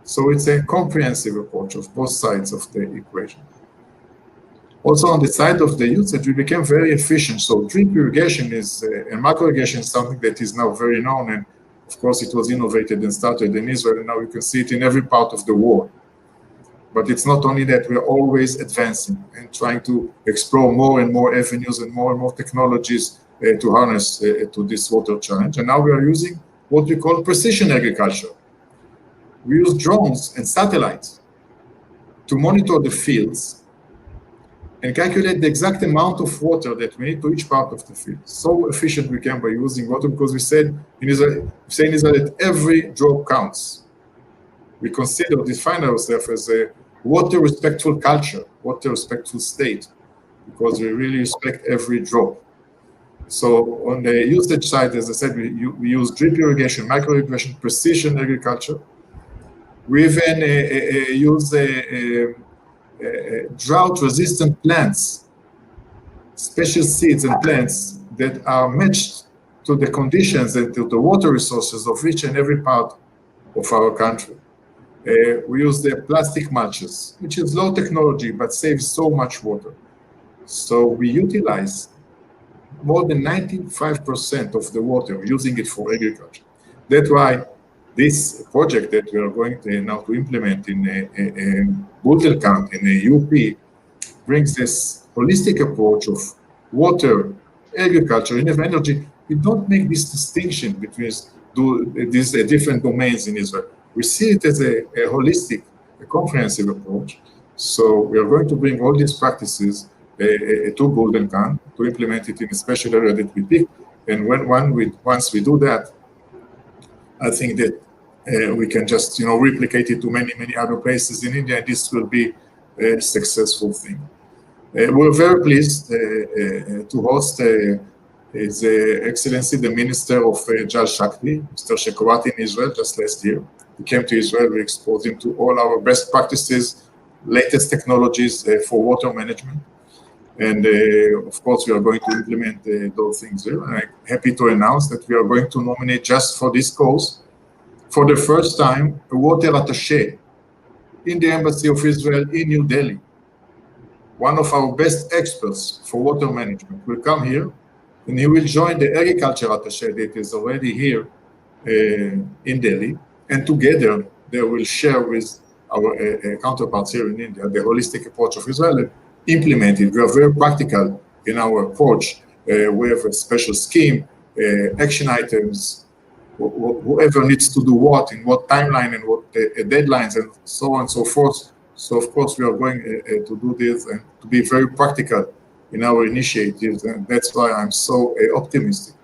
So it's a comprehensive approach of both sides of the equation. Also, on the side of the usage, we became very efficient. So drip irrigation and macro irrigation is something that is now very known. And of course, it was innovated and started in Israel. And now you can see it in every part of the world. But it's not only that, we're always advancing and trying to explore more and more avenues and more technologies to harness to this water challenge. And now we are using what we call precision agriculture. We use drones and satellites to monitor the fields and calculate the exact amount of water that we need to each part of the field. So efficient we can by using water, because we say in Israel that every drop counts. We define ourselves as a water respectful culture, water respectful state, because we really respect every drop. So on the usage side, as I said, we use drip irrigation, micro irrigation, precision agriculture. We even use drought-resistant plants, special seeds and plants that are matched to the conditions and to the water resources of each and every part of our country. We use the plastic mulches, which is low technology but saves so much water. So we utilize more than 95% of the water, using it for agriculture. That's why this project that we are going to now to implement in Bundelkhand, in the UP, brings this holistic approach of water, agriculture, and energy. We don't make this distinction between these different domains in Israel. We see it as a holistic, a comprehensive approach. So we are going to bring all these practices to Bundelkhand to implement it in a special area that we pick. And once we do that, I think that we can just replicate it to many other places in India, and this will be a successful thing. We're very pleased to host His Excellency the Minister of Shakti, Mr. Shakti, in Israel just last year. He came to Israel. We exposed him to all our best practices, latest technologies for water management. And of course, we are going to implement those things there. And I'm happy to announce that we are going to nominate, just for this cause, for the first time, a water attaché in the Embassy of Israel in New Delhi. One of our best experts for water management will come here, and he will join the agriculture attaché that is already here in Delhi. And together, they will share with our counterparts here in India the holistic approach of Israel and implement it. We are very practical in our approach. We have a special scheme, action items, whoever needs to do what, in what timeline, and what deadlines, and so on and so forth. So, of course, we are going to do this and to be very practical in our initiatives. And that's why I'm so optimistic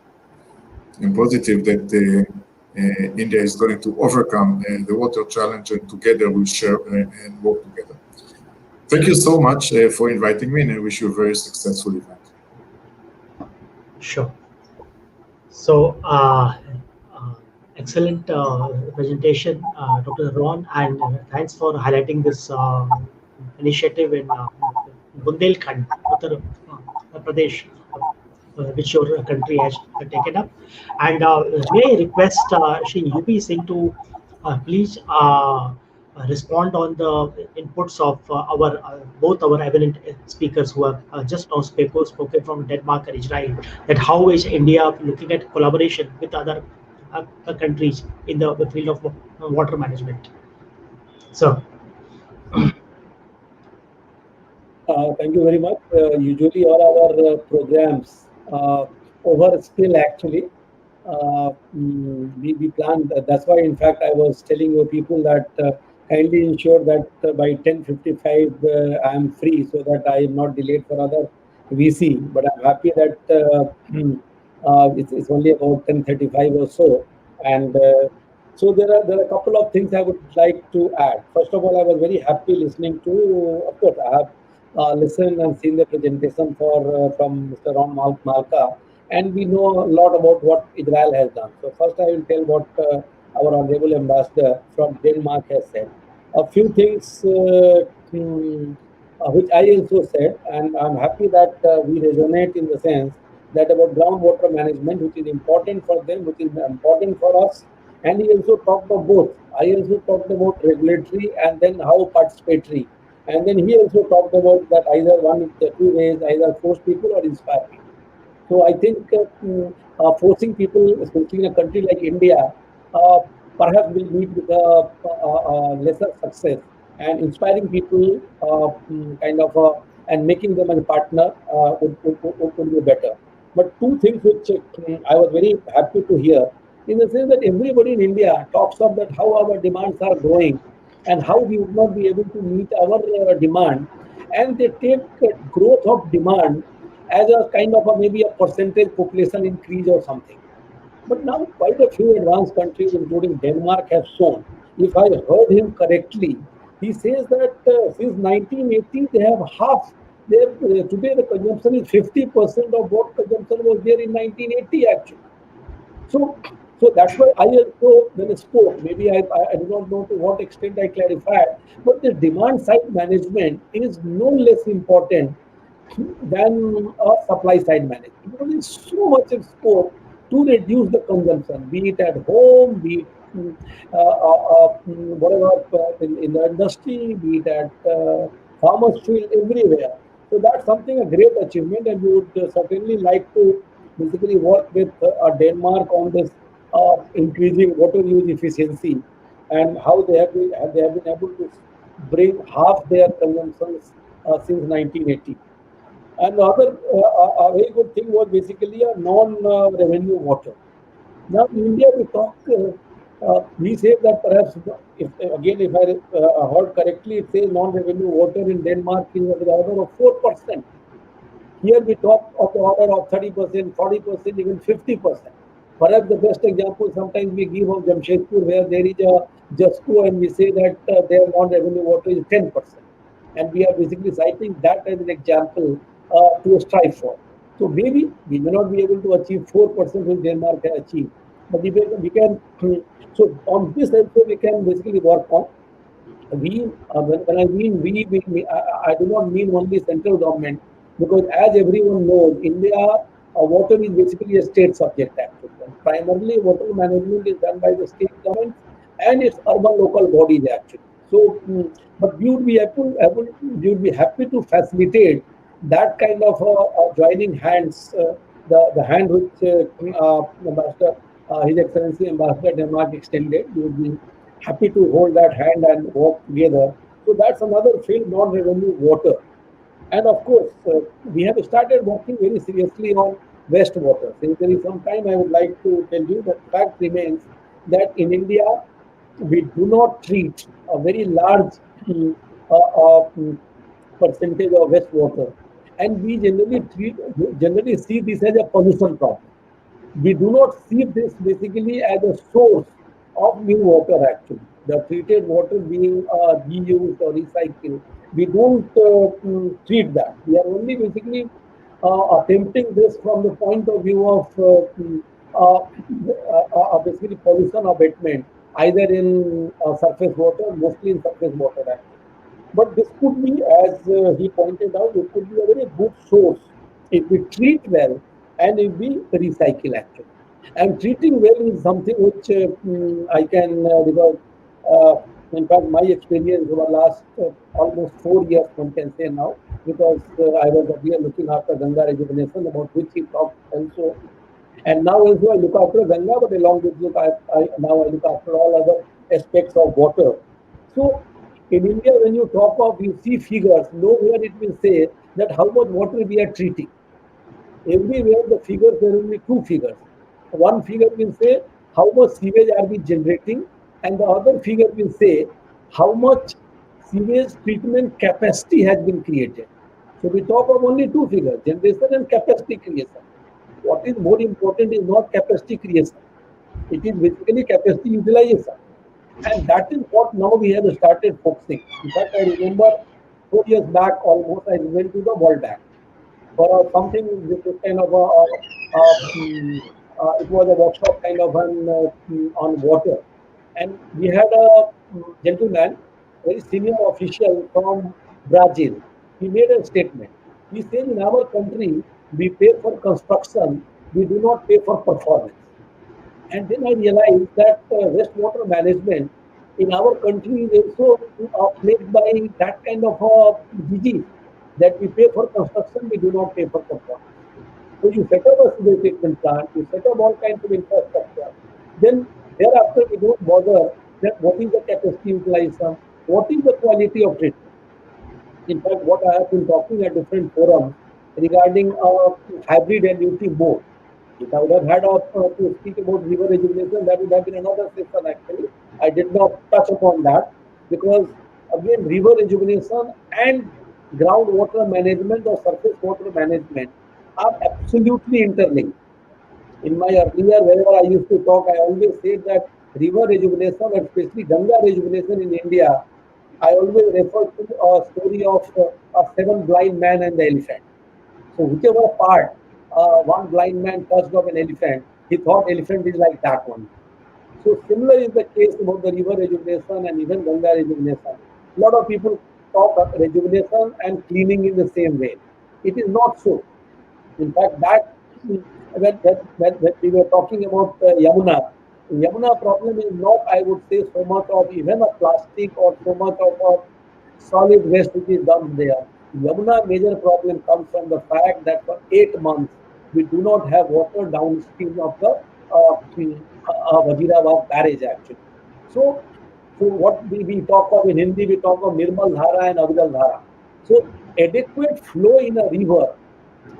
and positive that India is going to overcome the water challenge, and together we'll share and work together. Thank you so much for inviting me, and I wish you a very successful event. Sure. So, excellent presentation, Dr. Ron, and thanks for highlighting this initiative in Bundelkhand, Uttar Pradesh, which your country has taken up. And may I request Shri UP Singh to please respond on the inputs of both our eminent speakers who have just now spoken from Denmark and Israel, that how is India looking at collaboration with other countries in the field of water management. So, thank you very much. Usually all our programs over still actually. We planned. That's why, in fact, I was telling your people that kindly ensure that by 10:55 I am free, so that I am not delayed for other VC. But I'm happy that it's only about 10:35 or so, and so there are a couple of things I would like to add. First of all, I was very happy listening to. Of course, I have listened and seen the presentation from Mr. Ron Malka. And we know a lot about what Israel has done. So first I will tell what our Honorable Ambassador from Denmark has said. A few things which I also said, and I'm happy that we resonate in the sense that about groundwater management, which is important for them, which is important for us. And he also talked about both. I also talked about regulatory and then how participatory. And then he also talked about that either one of the two ways, either force people or inspire people. So I think forcing people, especially in a country like India, perhaps will meet with a lesser success, and inspiring people and making them a partner would be better. But two things which I was very happy to hear in the sense that everybody in India talks of that how our demands are growing and how we would not be able to meet our demand, and they take growth of demand as a kind of a maybe a percentage population increase or something. But now quite a few advanced countries, including Denmark, have shown, if I heard him correctly, he says that since 1980 they have half. They have, today the consumption is 50% of what consumption was there in 1980 actually. So, so that's why I also when I spoke, maybe I do not know to what extent I clarified, but the demand side management is no less important than a supply side management because there's so much of scope to reduce the consumption, be it at home, be it whatever in the industry, be it at farmers' field, everywhere. So that's something a great achievement, and we would certainly like to basically work with Denmark on this increasing water use efficiency and how they have been able to bring half their consumptions since 1980. And the other a very good thing was basically a non-revenue water. Now in India we talk, we say that perhaps if again if I heard correctly, it says non-revenue water in Denmark is of the order of 4%. Here we talk of the order of 30%, 40%, even 50%. Perhaps the best example sometimes we give of Jamshedpur, where there is a JUSCO, and we say that their non-revenue water is 10%. And we are basically citing that as an example to strive for. So maybe we may not be able to achieve 4% which Denmark has achieved, but we can so on this also we can basically work on. When I mean I do not mean only central government, because as everyone knows, India water is basically a state subject actually. And primarily, water management is done by the state government and its urban local bodies actually. So, but we would be happy to facilitate that kind of joining hands, the hand which Ambassador, His Excellency Ambassador Denmark extended. We would be happy to hold that hand and work together. So that's another field, non-revenue water. And of course, we have started working very seriously on wastewater. Since there is some time, I would like to tell you that fact remains that in India, we do not treat a very large percentage of wastewater, and we generally see this as a pollution problem. We do not see this basically as a source of new water actually. The treated water being reused or recycled, we don't treat that. We are only basically attempting this from the point of view of basically pollution abatement, either in surface water, mostly in surface water actually. But this could be, as he pointed out, it could be a very good source if we treat well and if we recycle actually. And treating well is something which I can, because in fact, my experience over the last almost 4 years, one can say now, because I was earlier looking after Ganga rejuvenation, about which he talked also. And now also I look after Ganga, but along with look, now I look after all other aspects of water. So in India, when you talk of, you see figures, nowhere it will say that how much water we are treating. Everywhere the figures, there will be two figures. One figure will say how much sewage are we generating, and the other figure will say how much sewage treatment capacity has been created. So we talk of only two figures, generation and capacity creation. What is more important is not capacity creation. It is basically capacity utilization. And that is what now we have started focusing. In fact, I remember 4 years back almost, I went to the World Bank for something which was kind of it was a workshop kind of on water. And we had a gentleman, very senior official from Brazil. He made a statement. He said, in our country, we pay for construction, we do not pay for performance. And then I realized that wastewater management in our country is also plagued by that kind of disease, that we pay for construction, we do not pay for performance. So you set up a sewage treatment plant, you set up all kinds of infrastructure. Then thereafter we don't bother that what is the capacity utilization, what is the quality of treatment. In fact, what I have been talking at different forums regarding hybrid annuity mode. If I would have had to speak about river rejuvenation, that would have been another session actually. I did not touch upon that because again, river rejuvenation and groundwater management or surface water management are absolutely interlinked. In my earlier, wherever I used to talk, I always said that river rejuvenation, and especially Ganga rejuvenation in India, I always refer to a story of a seven blind man and the elephant. So whichever part one blind man touched of an elephant, he thought elephant is like that one. So similar is the case about the river rejuvenation and even Ganga rejuvenation. A lot of people talk of rejuvenation and cleaning in the same way. It is not so. In fact, when we were talking about Yamuna problem is not, I would say, so much of even a plastic or so much of a solid waste which is dumped there. Yamuna major problem comes from the fact that for 8 months we do not have water downstream of the Vajirabad barrage actually. So, so what we talk of in Hindi, we talk of Nirmal Dhara and Avdal Dhara. So adequate flow in a river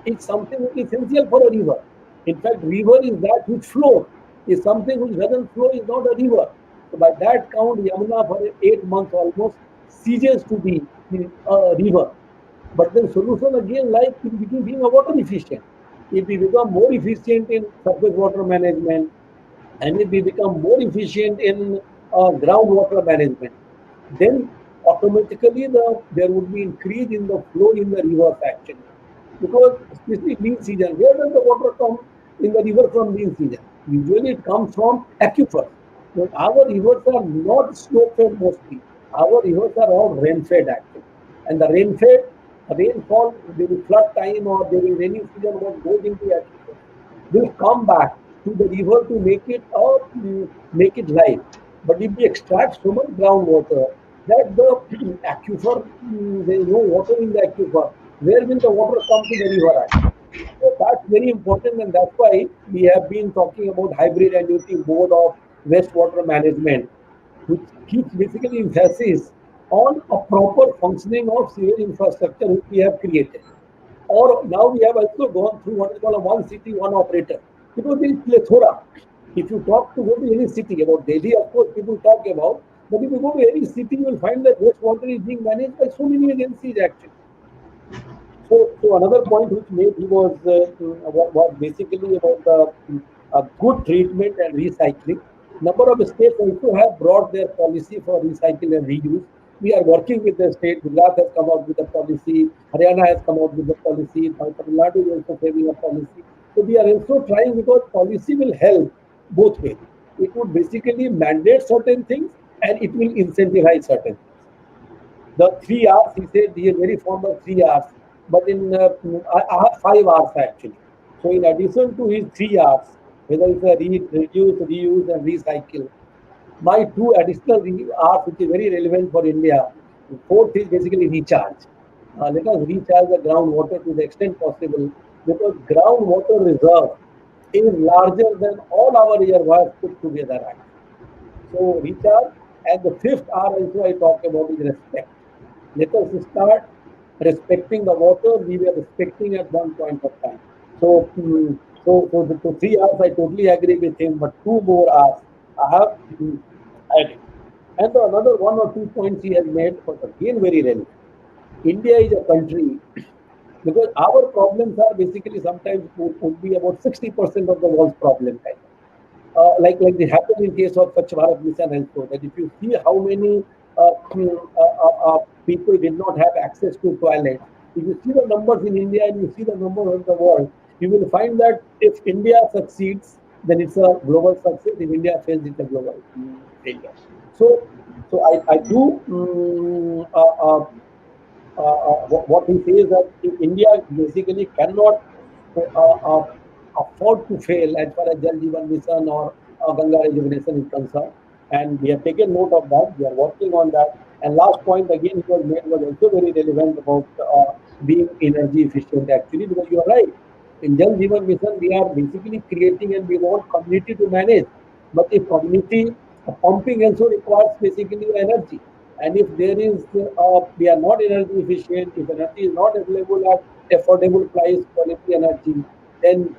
is something which is essential for a river. In fact, river is that which flows. Is something which doesn't flow is not a river. So by that count, Yamuna for 8 months almost ceases to be a river. But then solution again like in being a water efficient. If we become more efficient in surface water management, and if we become more efficient in groundwater management, then automatically there would be increase in the flow in the rivers actually. Because especially lean season, where does the water come in the river from lean season? Usually it comes from aquifers. But our rivers are not slope fed mostly. Our rivers are all rain fed actually. And the rain fed, rainfall during flood time or during rainy season, what goes into aquifers will come back to the river to make it live. But if we extract so much groundwater that the aquifer, there is no water in the aquifer, where will the water come to the river at? So that's very important, and that's why we have been talking about hybrid annuity mode of wastewater management, which keeps basically emphasis on a proper functioning of sewage infrastructure which we have created. Or now we have also gone through what is called a one city, one operator. Because there is plethora. If you talk to go to any city, about Delhi, of course, people talk about, but if you go to any city, you will find that wastewater is being managed by so many agencies actually. So another point which made he was basically about the good treatment and recycling. Number of states also have brought their policy for recycle and reuse. We are working with the state. Gujarat has come out with a policy. Haryana has come out with a policy. Tamil Nadu is also having a policy. So we are also trying because policy will help both ways. It would basically mandate certain things and it will incentivize certain things. The 3 hours, he said he is very fond of 3 hours, but I have 5 hours actually. So in addition to his 3 hours, whether it's a reduce, reuse, and recycle, my two additional hours, which is very relevant for India, fourth is basically recharge. Let us recharge the groundwater to the extent possible because groundwater reserve is larger than all our reservoirs put together. So recharge, and the fifth R also I talk about is respect. Let us start respecting the water we were respecting at one point of time. So, so the 3 hours I totally agree with him, but 2 more hours I have added. And the another one or 2 points he has made was again very relevant. India is a country because our problems are basically sometimes would be about 60% of the world's problem. Right? Like it happened in case of Swachh Bharat Mission and so that if you see how many people did not have access to toilets, if you see the numbers in India and you see the numbers of the world, you will find that if India succeeds, then it's a global success. If India fails, it's a global failure. So I do what he says that if India basically cannot afford to fail as far as Jal Jeevan Mission or Ganga rejuvenation is concerned, and we have taken note of that. We are working on that. And last point again it was made was also very relevant about being energy efficient actually, because you are right. In Jal Jeevan Mission, we are basically creating and we want community to manage. But if community pumping also requires basically energy. And if there is, we are not energy efficient, if energy is not available at affordable price, quality energy, then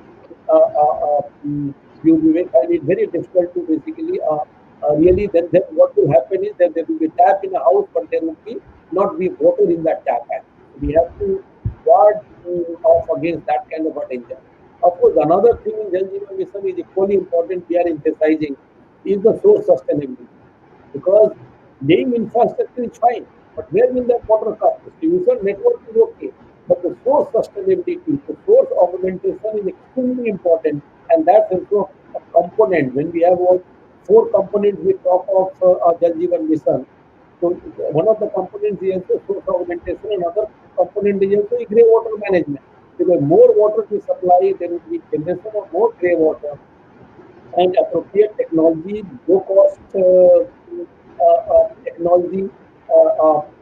you will find it very difficult to basically really. Then what will happen is that there will be tap in a house, but there will be not be water in that tap. Actually, so we have to guard off against that kind of a danger. Of course, another thing in Jal Jeevan Mission is equally important. We are emphasizing is the source sustainability, because laying infrastructure is fine, but where will that water come? Distribution network is okay, but the source sustainability, the source augmentation is extremely important, and that's also a component. When we have all four components, we talk of Jal Jeevan Mission. So one of the components is also source augmentation, and another component is also grey water management. Because more water we supply, there will be generation of more grey water, and appropriate technology, low cost technology,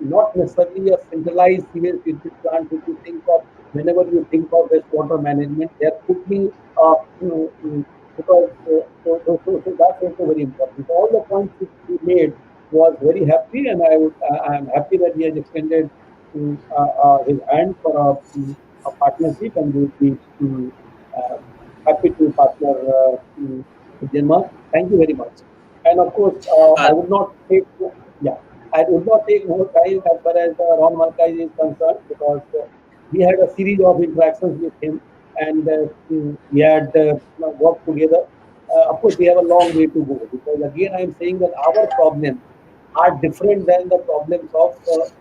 not necessarily a centralized sewage treatment plant. If you think of, whenever you think of wastewater management, there could be because so that's also very important. So all the points which we made was very happy, and I am happy that he has extended his hand for a partnership, and we will be uh, happy to partner with Denmark. Thank you very much. And of course, I Uh, would not take, yeah, I would not take more time as far as Ron Malka is concerned, because we had a series of interactions with him, and we had worked together. Of course, we have a long way to go, because again, I am saying that our problems are different than the problems of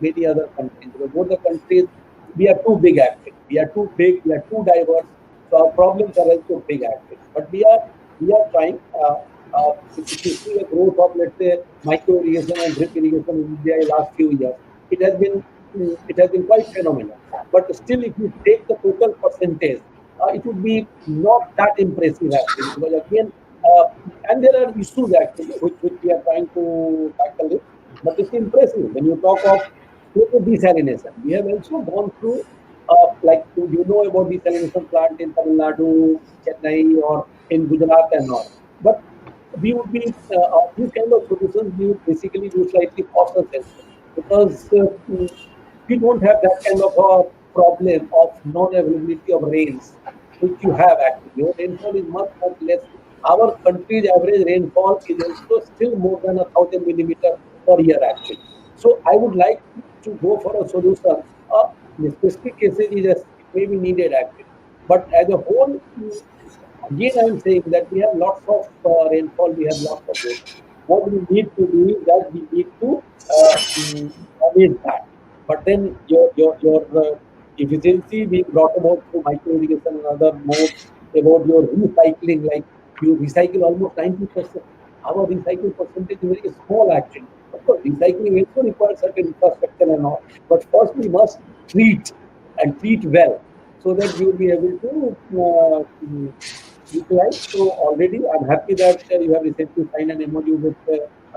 many other countries. Because both the countries, we are too big actually. We are too big. We are too diverse. So our problems are also big actually. But we are trying. If you see the growth of, let's say, micro irrigation and drip irrigation in India in the last few years, it has been quite phenomenal. But still, if you take the total percentage, it would be not that impressive actually. Because again, uh, and there are issues actually which we are trying to tackle it. But it's impressive when you talk of desalination. We have also gone through, like, you know about desalination plant in Tamil Nadu, Chennai, or in Gujarat and all. But we would be these kind of solutions. We would basically do slightly cost us also, because we don't have that kind of a problem of non-availability of rains, which you have actually. Your rainfall is much, much less. Our country's average rainfall is also still more than 1,000 millimeter per year actually. So I would like to go for a solution. In specific cases, it may be needed actually. But as a whole, again, I am saying that we have lots of rainfall, we have lots of rain. What we need to do is that we need to manage that. But then your efficiency being brought about through micro irrigation and other modes, about your recycling, like you recycle almost 90%. Our recycle percentage is very small actually. Of course, recycling also requires certain infrastructure and all. But first, we must treat, and treat well, so that we will be able to utilize. So already, I'm happy that you have recently signed an MOU with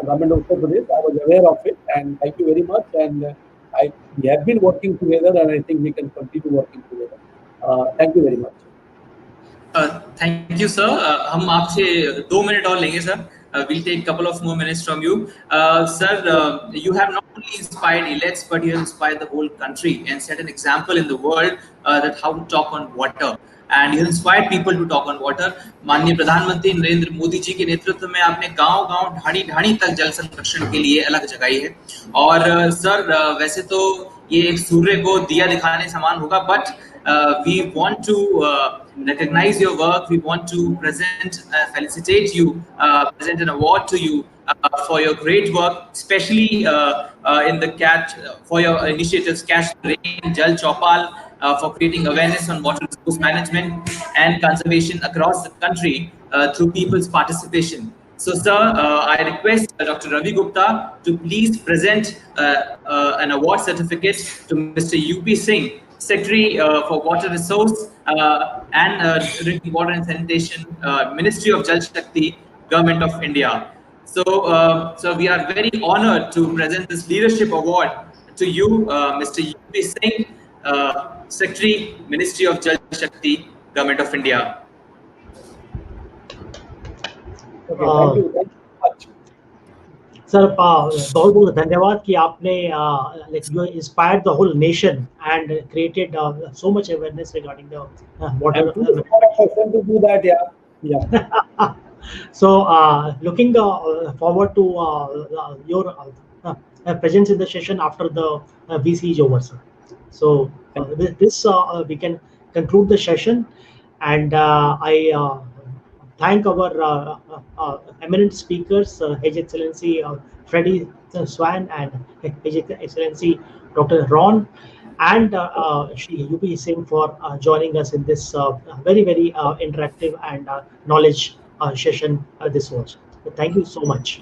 Government of Uttar Pradesh. I was aware of it, and thank you very much. And we have been working together, and I think we can continue working together. Thank you very much. Thank you, sir. हम आपसे 2 minute और लेंगे, sir. We'll take a couple of more minutes from you. Sir, you have not only inspired Elets, but you have inspired the whole country and set an example in the world that how to talk on water. And you have inspired people to talk on water. माननीय प्रधानमंत्री नरेंद्र मोदी जी के नेतृत्व में आपने गांव-गांव, ढाणी-ढाणी तक जल संरक्षण के लिए अलग जगाई है. और सर, वैसे तो ये एक सूर्य को दिया दिखाने समान होगा, but we want to recognize your work. We want to felicitate you, present an award to you for your great work, especially in the for your initiatives Catch the Rain, Jal Chaupal, for creating awareness on water resource management and conservation across the country through people's participation. So, sir, I request Dr. Ravi Gupta to please present an award certificate to Mr. U.P. Singh, Secretary for Water Resource and Drinking Water and Sanitation, Ministry of Jal Shakti, Government of India. So we are very honored to present this leadership award to you, Mr. U.P. Singh, Secretary, Ministry of Jal Shakti, Government of India. Okay, thank you. Thank you very much. Sir बहुत बहुत धन्यवाद कि आपने like you inspired the whole nation and created so much awareness regarding the water I'm too small a person to do that. Yeah. Yeah. So, looking forward to your presence in the session after the VC is over, sir. So, with this, we can conclude the session, and I thank our eminent speakers, His Excellency Freddy Swan and His Excellency Dr. Ron and Shri UP Singh for joining us in this very interactive and knowledge session this was. Thank you so much.